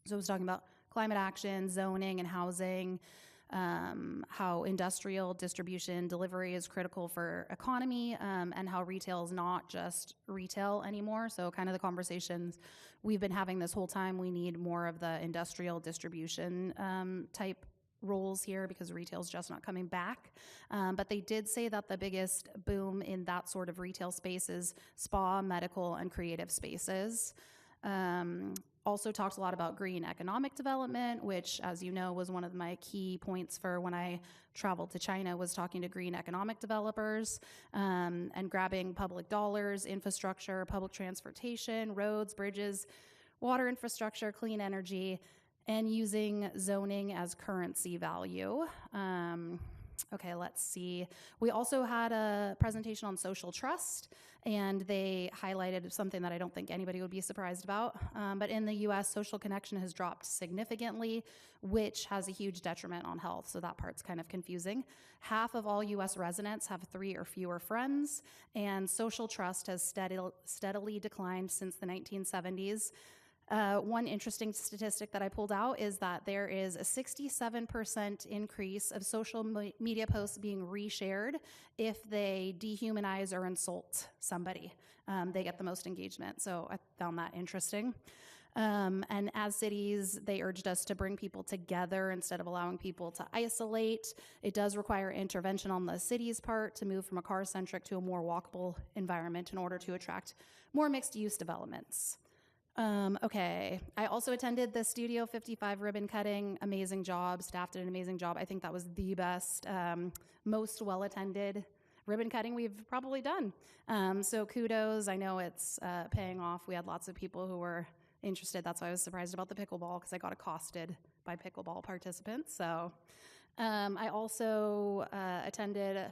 So I was talking about climate action, zoning, and housing. how industrial distribution delivery is critical for economy, and how retail is not just retail anymore. So kind of the conversations we've been having this whole time, we need more of the industrial distribution type roles here because retail's just not coming back. But they did say that the biggest boom in that sort of retail space is spa, medical, and creative spaces. Also talked a lot about green economic development, which, as you know, was one of my key points for when I traveled to China, was talking to green economic developers, and grabbing public dollars, infrastructure, public transportation, roads, bridges, water infrastructure, clean energy, and using zoning as currency value. Okay, let's see. We also had a presentation on social trust, and they highlighted something that I don't think anybody would be surprised about. But in the US, social connection has dropped significantly, which has a huge detriment on health. So that part's kind of confusing. Half of all US residents have 3 or fewer friends, and social trust has steadily declined since the 1970s. One interesting statistic that I pulled out is that there is a 67% increase of social media posts being reshared if they dehumanize or insult somebody. They get the most engagement, so I found that interesting. And as cities, they urged us to bring people together instead of allowing people to isolate. It does require intervention on the city's part to move from a car-centric to a more walkable environment in order to attract more mixed-use developments. Okay, I also attended the Studio 55 ribbon cutting. Amazing job. Staff did an amazing job. I think that was the best, most well-attended ribbon cutting we've probably done. So kudos. I know it's paying off. We had lots of people who were interested. That's why I was surprised about the pickleball, because I got accosted by pickleball participants. So I also attended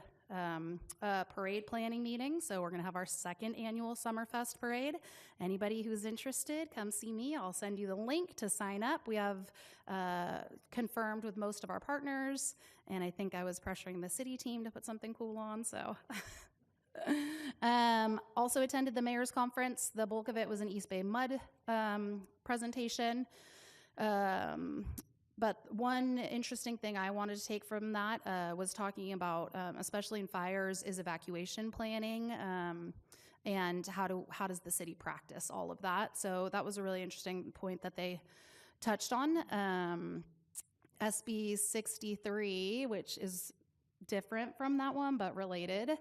a parade planning meeting. So we're going to have our 2nd annual Summerfest parade. Anybody who's interested, come see me. I'll send you the link to sign up. We have confirmed with most of our partners, and I think I was pressuring the city team to put something cool on. So also attended the mayor's conference. The bulk of it was an East Bay mud presentation. But one interesting thing I wanted to take from that was talking about, especially in fires, is evacuation planning, and how does the city practice all of that. So that was a really interesting point that they touched on. SB 63, which is different from that one but related,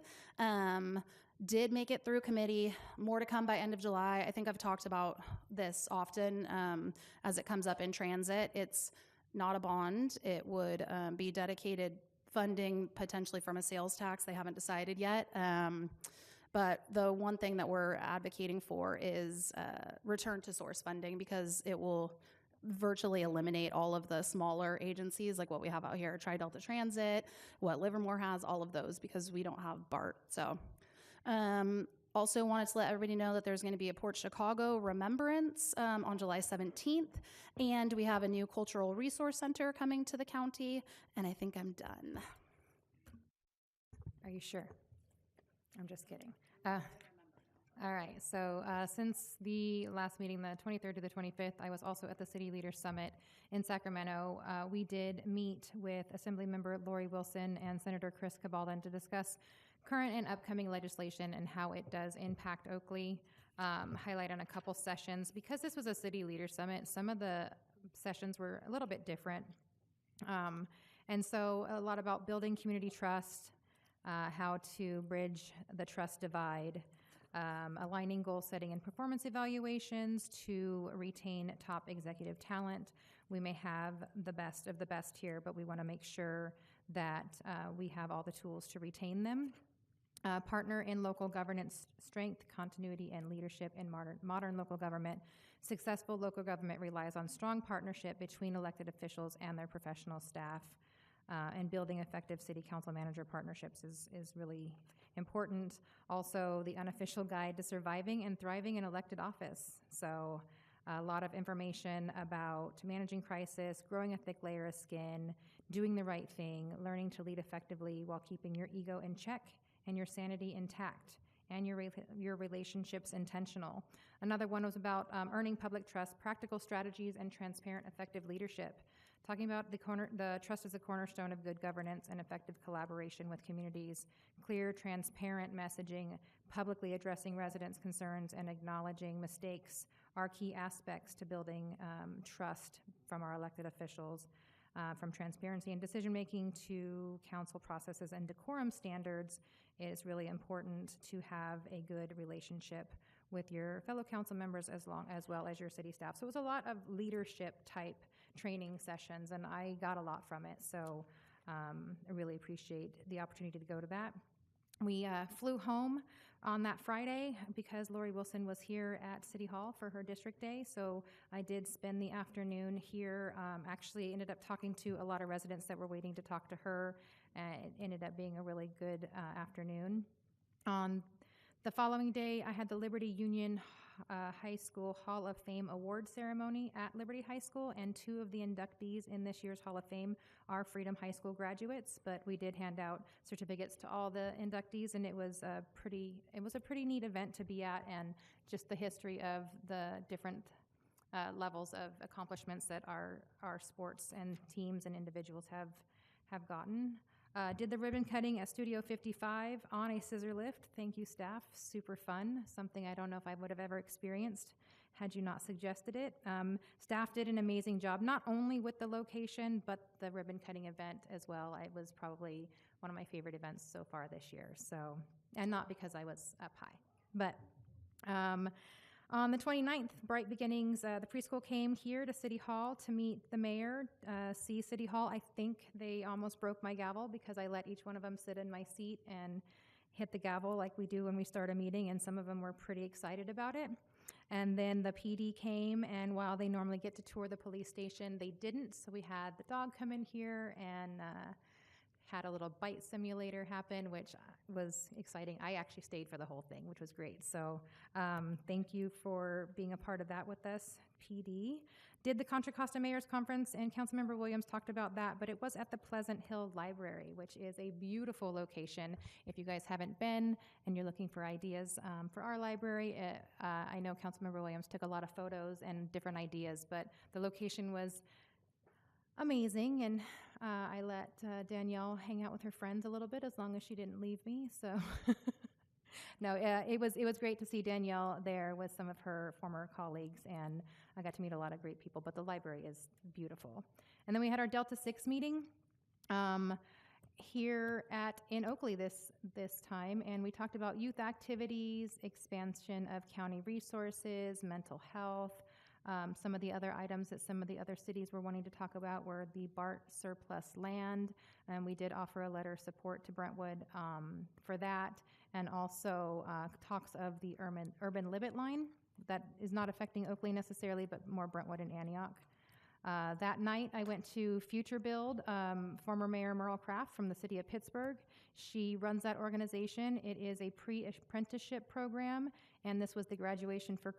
did make it through committee. More to come by end of July. I think I've talked about this often as it comes up in transit. It's not a bond. It would be dedicated funding, potentially from a sales tax. They haven't decided yet. But the one thing that we're advocating for is return to source funding, because it will virtually eliminate all of the smaller agencies like what we have out here, Tri-Delta Transit, what Livermore has, all of those, because we don't have BART. So also wanted to let everybody know that there's going to be a Port Chicago remembrance on July 17th, and we have a new cultural resource center coming to the county, and I think I'm done. Are you sure? I'm just kidding. All right, so since the last meeting, the 23rd to the 25th, I was also at the City Leaders Summit in Sacramento. We did meet with Assembly Member Lori Wilson and Senator Chris Cabaldan to discuss current and upcoming legislation and how it does impact Oakley. Highlight on a couple sessions. Because this was a City Leaders Summit, some of the sessions were a little bit different. And so a lot about building community trust, how to bridge the trust divide, aligning goal setting and performance evaluations to retain top executive talent. We may have the best of the best here, but we want to make sure that we have all the tools to retain them. Partner in local governance strength, continuity, and leadership in modern local government. Successful local government relies on strong partnership between elected officials and their professional staff. And building effective city council manager partnerships is really important. Also, the unofficial guide to surviving and thriving in elected office. So a lot of information about managing crisis, growing a thick layer of skin, doing the right thing, learning to lead effectively while keeping your ego in check and your sanity intact, and your relationships intentional. Another one was about earning public trust, practical strategies, and transparent, effective leadership. talking about the trust as a cornerstone of good governance and effective collaboration with communities, clear, transparent messaging, publicly addressing residents' concerns, and acknowledging mistakes are key aspects to building trust from our elected officials. From transparency and decision-making to council processes and decorum standards, it is really important to have a good relationship with your fellow council members as well as your city staff. So it was a lot of leadership type training sessions, and I got a lot from it. So I really appreciate the opportunity to go to that. We flew home on that Friday because Lori Wilson was here at City Hall for her district day. So I did spend the afternoon here. Actually ended up talking to a lot of residents that were waiting to talk to her. It ended up being a really good afternoon. On the following day, I had the Liberty Union High School Hall of Fame award ceremony at Liberty High School, and 2 of the inductees in this year's Hall of Fame are Freedom High School graduates, but we did hand out certificates to all the inductees, and it was a pretty neat event to be at, and just the history of the different levels of accomplishments that our sports and teams and individuals have gotten. Did the ribbon cutting at Studio 55 on a scissor lift. Thank you, staff. Super fun. Something I don't know if I would have ever experienced had you not suggested it. Staff did an amazing job, not only with the location, but the ribbon cutting event as well. It was probably one of my favorite events so far this year. So, and not because I was up high, but on the 29th, Bright Beginnings, the preschool came here to City Hall to meet the mayor, see City Hall. I think they almost broke my gavel because I let each one of them sit in my seat and hit the gavel like we do when we start a meeting, and some of them were pretty excited about it. And then the PD came, and while they normally get to tour the police station, they didn't, so we had the dog come in here and had a little bite simulator happen, which was exciting. I actually stayed for the whole thing, which was great. So thank you for being a part of that with us, PD. Did the Contra Costa Mayor's Conference, and Councilmember Williams talked about that, but it was at the Pleasant Hill Library, which is a beautiful location. If you guys haven't been and you're looking for ideas for our library, I know Councilmember Williams took a lot of photos and different ideas, but the location was amazing, and I let Danielle hang out with her friends a little bit as long as she didn't leave me. So, no, it was great to see Danielle there with some of her former colleagues, and I got to meet a lot of great people. But the library is beautiful. And then we had our Delta 6 meeting here in Oakley this time, and we talked about youth activities, expansion of county resources, mental health. Some of the other items that some of the other cities were wanting to talk about were the BART surplus land, and we did offer a letter of support to Brentwood for that, and also talks of the urban Libet line that is not affecting Oakley necessarily, but more Brentwood and Antioch. That night, I went to Future Build, former Mayor Merle Craft from the city of Pittsburgh. She runs that organization. It is a pre-apprenticeship program, and this was the graduation for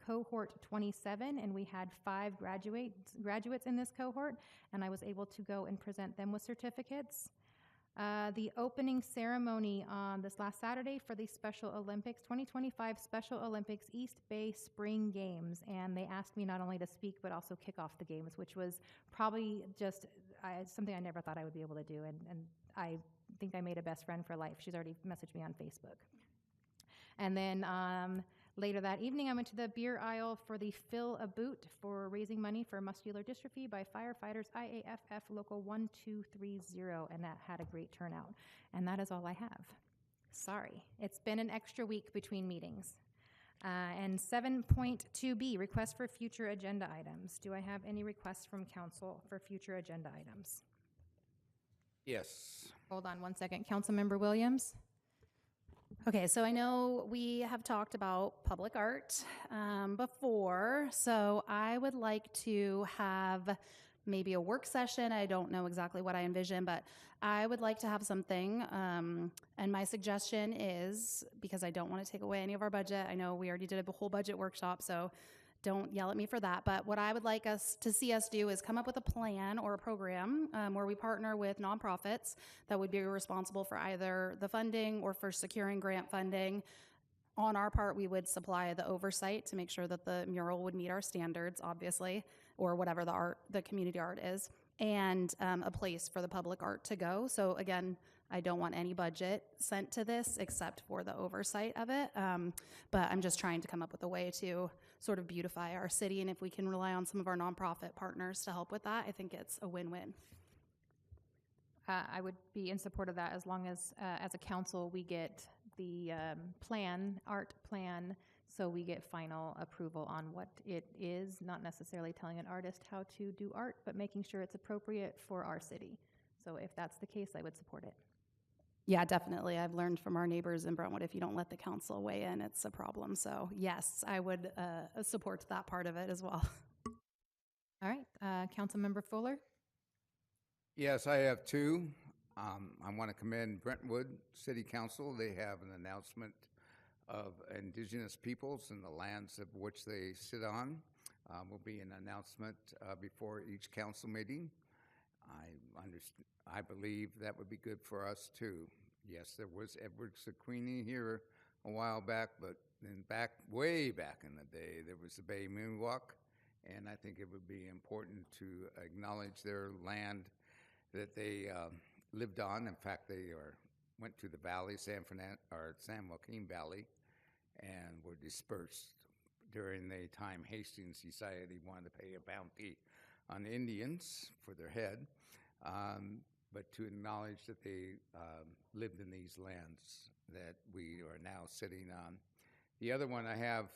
cohort 27, and we had 5 graduates in this cohort, and I was able to go and present them with certificates. The opening ceremony on this last Saturday for the Special Olympics, 2025 Special Olympics East Bay Spring Games, and they asked me not only to speak but also kick off the games, which was probably just something I never thought I would be able to do, and I think I made a best friend for life. She's already messaged me on Facebook. And then later that evening, I went to the beer aisle for the Fill a Boot for raising money for muscular dystrophy by firefighters IAFF Local 1230, and that had a great turnout. And that is all I have. Sorry. It's been an extra week between meetings. And 7.2B, request for future agenda items. Do I have any requests from council for future agenda items? Yes. Hold on one second. Councilmember Williams? Okay, so I know we have talked about public art before, so I would like to have maybe a work session. I don't know exactly what I envision, but I would like to have something, and my suggestion is, because I don't want to take away any of our budget, I know we already did a whole budget workshop, so don't yell at me for that, but what I would like to see us do is come up with a plan or a program where we partner with nonprofits that would be responsible for either the funding or for securing grant funding on our part, we would supply the oversight to make sure that the mural would meet our standards, obviously, or whatever the community art is, and a place for the public art to go. So again, I don't want any budget sent to this except for the oversight of it. But I'm just trying to come up with a way to sort of beautify our city. And if we can rely on some of our nonprofit partners to help with that, I think it's a win-win. I would be in support of that as long as a council, we get the art plan, so we get final approval on what it is, not necessarily telling an artist how to do art, but making sure it's appropriate for our city. So if that's the case, I would support it. Yeah, definitely. I've learned from our neighbors in Brentwood, if you don't let the council weigh in, it's a problem. So yes, I would support that part of it as well. All right, Councilmember Fuller? Yes, I have two. I want to commend Brentwood City Council. They have an announcement of indigenous peoples and the lands of which they sit on. Will be an announcement before each council meeting. I believe that would be good for us too. Yes, there was Edward Sequini here a while back, but then way back in the day, there was the Bay Moonwalk, and I think it would be important to acknowledge their land that they lived on. In fact, they went to the valley, San Joaquin Valley, and were dispersed during the time Hastings decided he wanted to pay a bounty on Indians for their head, but to acknowledge that they lived in these lands that we are now sitting on. The other one I have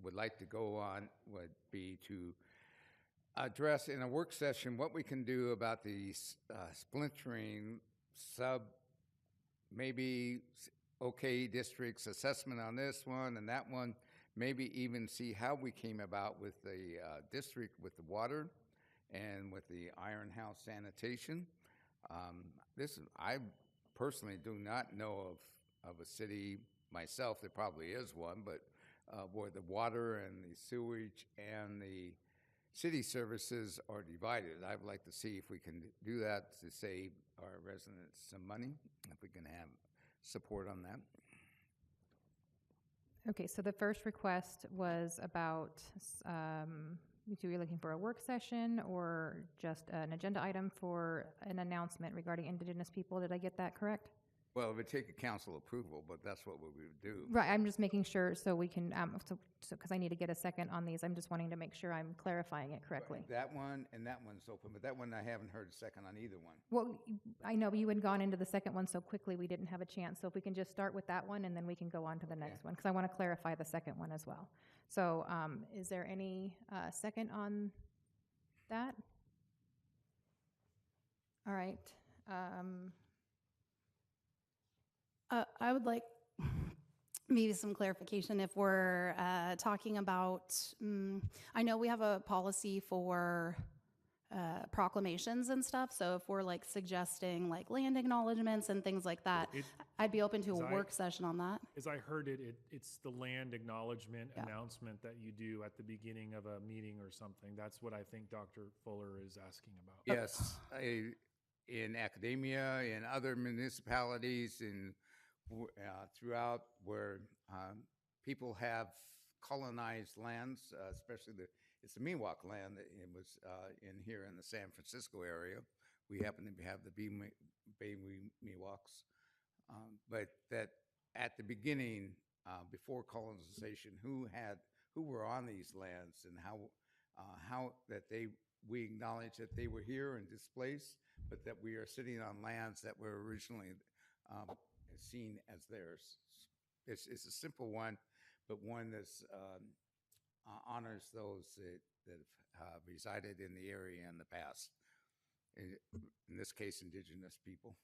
would like to go on would be to address in a work session what we can do about the splintering maybe okay districts, assessment on this one and that one, maybe even see how we came about with the district with the water and with the Iron House sanitation. I personally do not know of a city myself, there probably is one, but where the water and the sewage and the city services are divided. I'd like to see if we can do that to save our residents some money, if we can have support on that. Okay, so the first request was about, you were looking for a work session or just an agenda item for an announcement regarding Indigenous people. Did I get that correct? Well, it would take a council approval, but that's what we would do. Right, I'm just making sure so we can, because I need to get a second on these. I'm just wanting to make sure I'm clarifying it correctly. That one and that one's open, but that one I haven't heard a second on either one. Well, I know you had gone into the second one so quickly we didn't have a chance. So if we can just start with that one and then we can go on to the next one, because I want to clarify the second one as well. So is there any second on that? All right. I would like maybe some clarification if we're talking about, I know we have a policy for proclamations and stuff, so if we're like suggesting like land acknowledgements and things like that, I'd be open to a work session on that. As I heard it's the land acknowledgement announcement that you do at the beginning of a meeting or something. That's what I think Dr. Fuller is asking about. Yes, in academia, in other municipalities, in throughout where people have colonized lands, especially it's the Miwok land that it was in here in the San Francisco area. We happen to have the Bay Miwoks, but that at the beginning, before colonization, who were on these lands and how that we acknowledge that they were here and displaced, but that we are sitting on lands that were originally seen as theirs. It's a simple one, but one that honors those that have resided in the area in the past. In this case, indigenous people.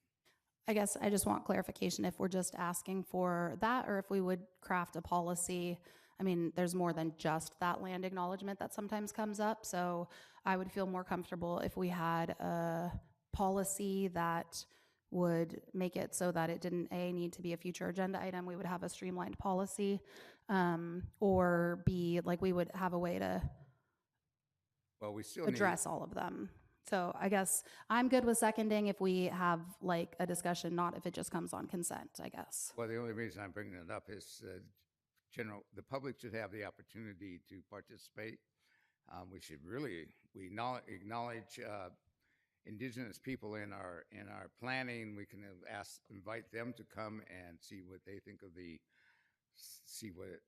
I guess I just want clarification if we're just asking for that or if we would craft a policy. I mean, there's more than just that land acknowledgement that sometimes comes up, so I would feel more comfortable if we had a policy that would make it so that it didn't need to be a future agenda item. We would have a streamlined policy, or B, like we would have a way to we still address all of them. So I guess I'm good with seconding if we have like a discussion, not if it just comes on consent, I guess. Well, the only reason I'm bringing it up is the public should have the opportunity to participate. We should we acknowledge indigenous people in our planning. We can invite them to come and see what they think of see what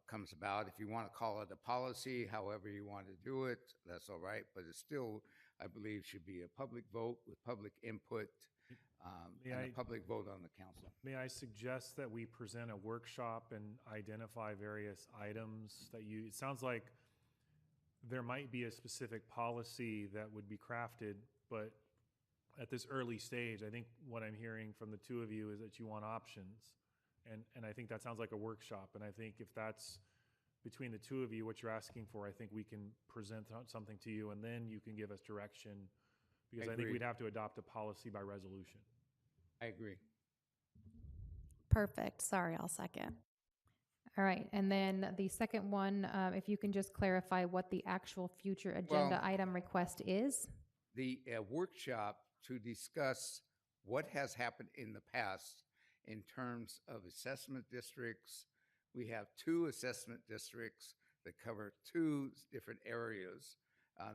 comes about. If you want to call it a policy, however you want to do it, that's all right. But it still, I believe, should be a public vote with public input and a public vote on the council. May I suggest that we present a workshop and identify various items that it sounds like there might be a specific policy that would be crafted, but at this early stage, I think what I'm hearing from the two of you is that you want options. And I think that sounds like a workshop. And I think if that's between the two of you, what you're asking for, I think we can present something to you and then you can give us direction. Because I think we'd have to adopt a policy by resolution. I agree. Perfect. Sorry, I'll second. All right, and then the second one, if you can just clarify what the actual future agenda item request is? The workshop to discuss what has happened in the past in terms of assessment districts. We have 2 assessment districts that cover 2 different areas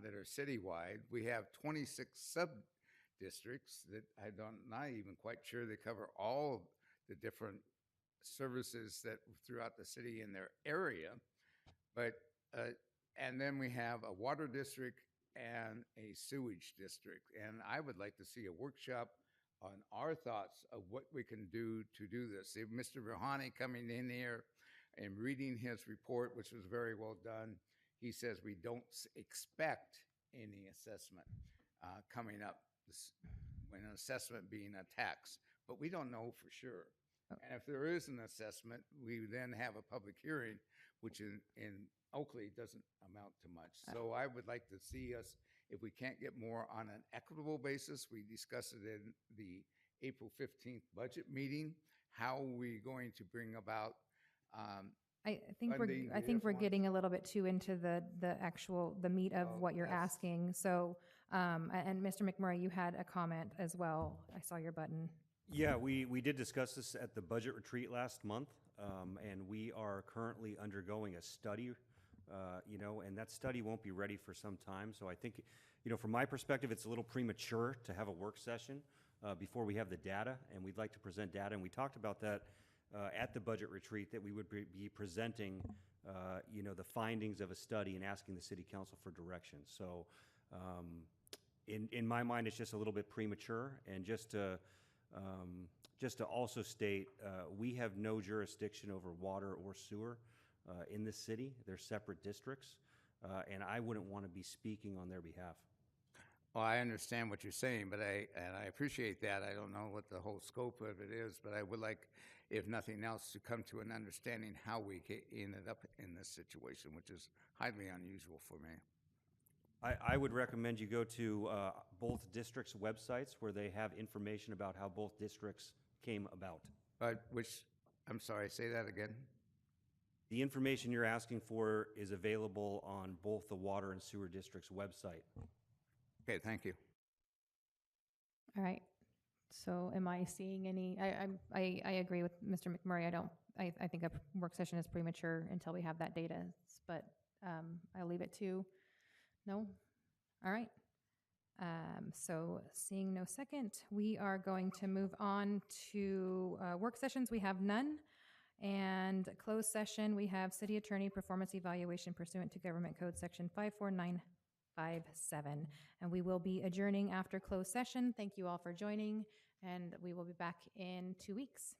that are citywide. We have 26 sub-districts that not even quite sure they cover all the different services that throughout the city in their area. But, and then we have a water district and a sewage district. And I would like to see a workshop on our thoughts of what we can do to do this. If Mr. Rouhani coming in here and reading his report, which was very well done, he says we don't expect any assessment coming up, when an assessment being a tax, but we don't know for sure. And if there is an assessment, we then have a public hearing, which in Oakley doesn't amount to much. So I would like to see us, if we can't get more on an equitable basis, we discussed it in the April 15th budget meeting. How are we going to bring about I think we're getting a little bit too into the meat of what you're asking. So, and Mr. McMurray, you had a comment as well. I saw your button. Yeah, we did discuss this at the budget retreat last month, and we are currently undergoing a study, and that study won't be ready for some time. So I think, from my perspective, it's a little premature to have a work session before we have the data, and we'd like to present data. And we talked about that at the budget retreat, that we would be presenting, the findings of a study and asking the city council for direction. So in my mind, it's just a little bit premature. And just to also state, we have no jurisdiction over water or sewer in this city. They're separate districts, and I wouldn't want to be speaking on their behalf. Well, I understand what you're saying, but I appreciate that. I don't know what the whole scope of it is, but I would like, if nothing else, to come to an understanding how we ended up in this situation, which is highly unusual for me. I would recommend you go to both districts' websites where they have information about how both districts came about. I'm sorry, say that again. The information you're asking for is available on both the water and sewer district's website. Okay, thank you. All right. So am I seeing any, I agree with Mr. McMurray. I think a work session is premature until we have that data, but I'll leave it to, no? All right. So seeing no second, we are going to move on to work sessions. We have none. And closed session, we have city attorney performance evaluation pursuant to Government Code Section 54957. And we will be adjourning after closed session. Thank you all for joining, and we will be back in 2 weeks.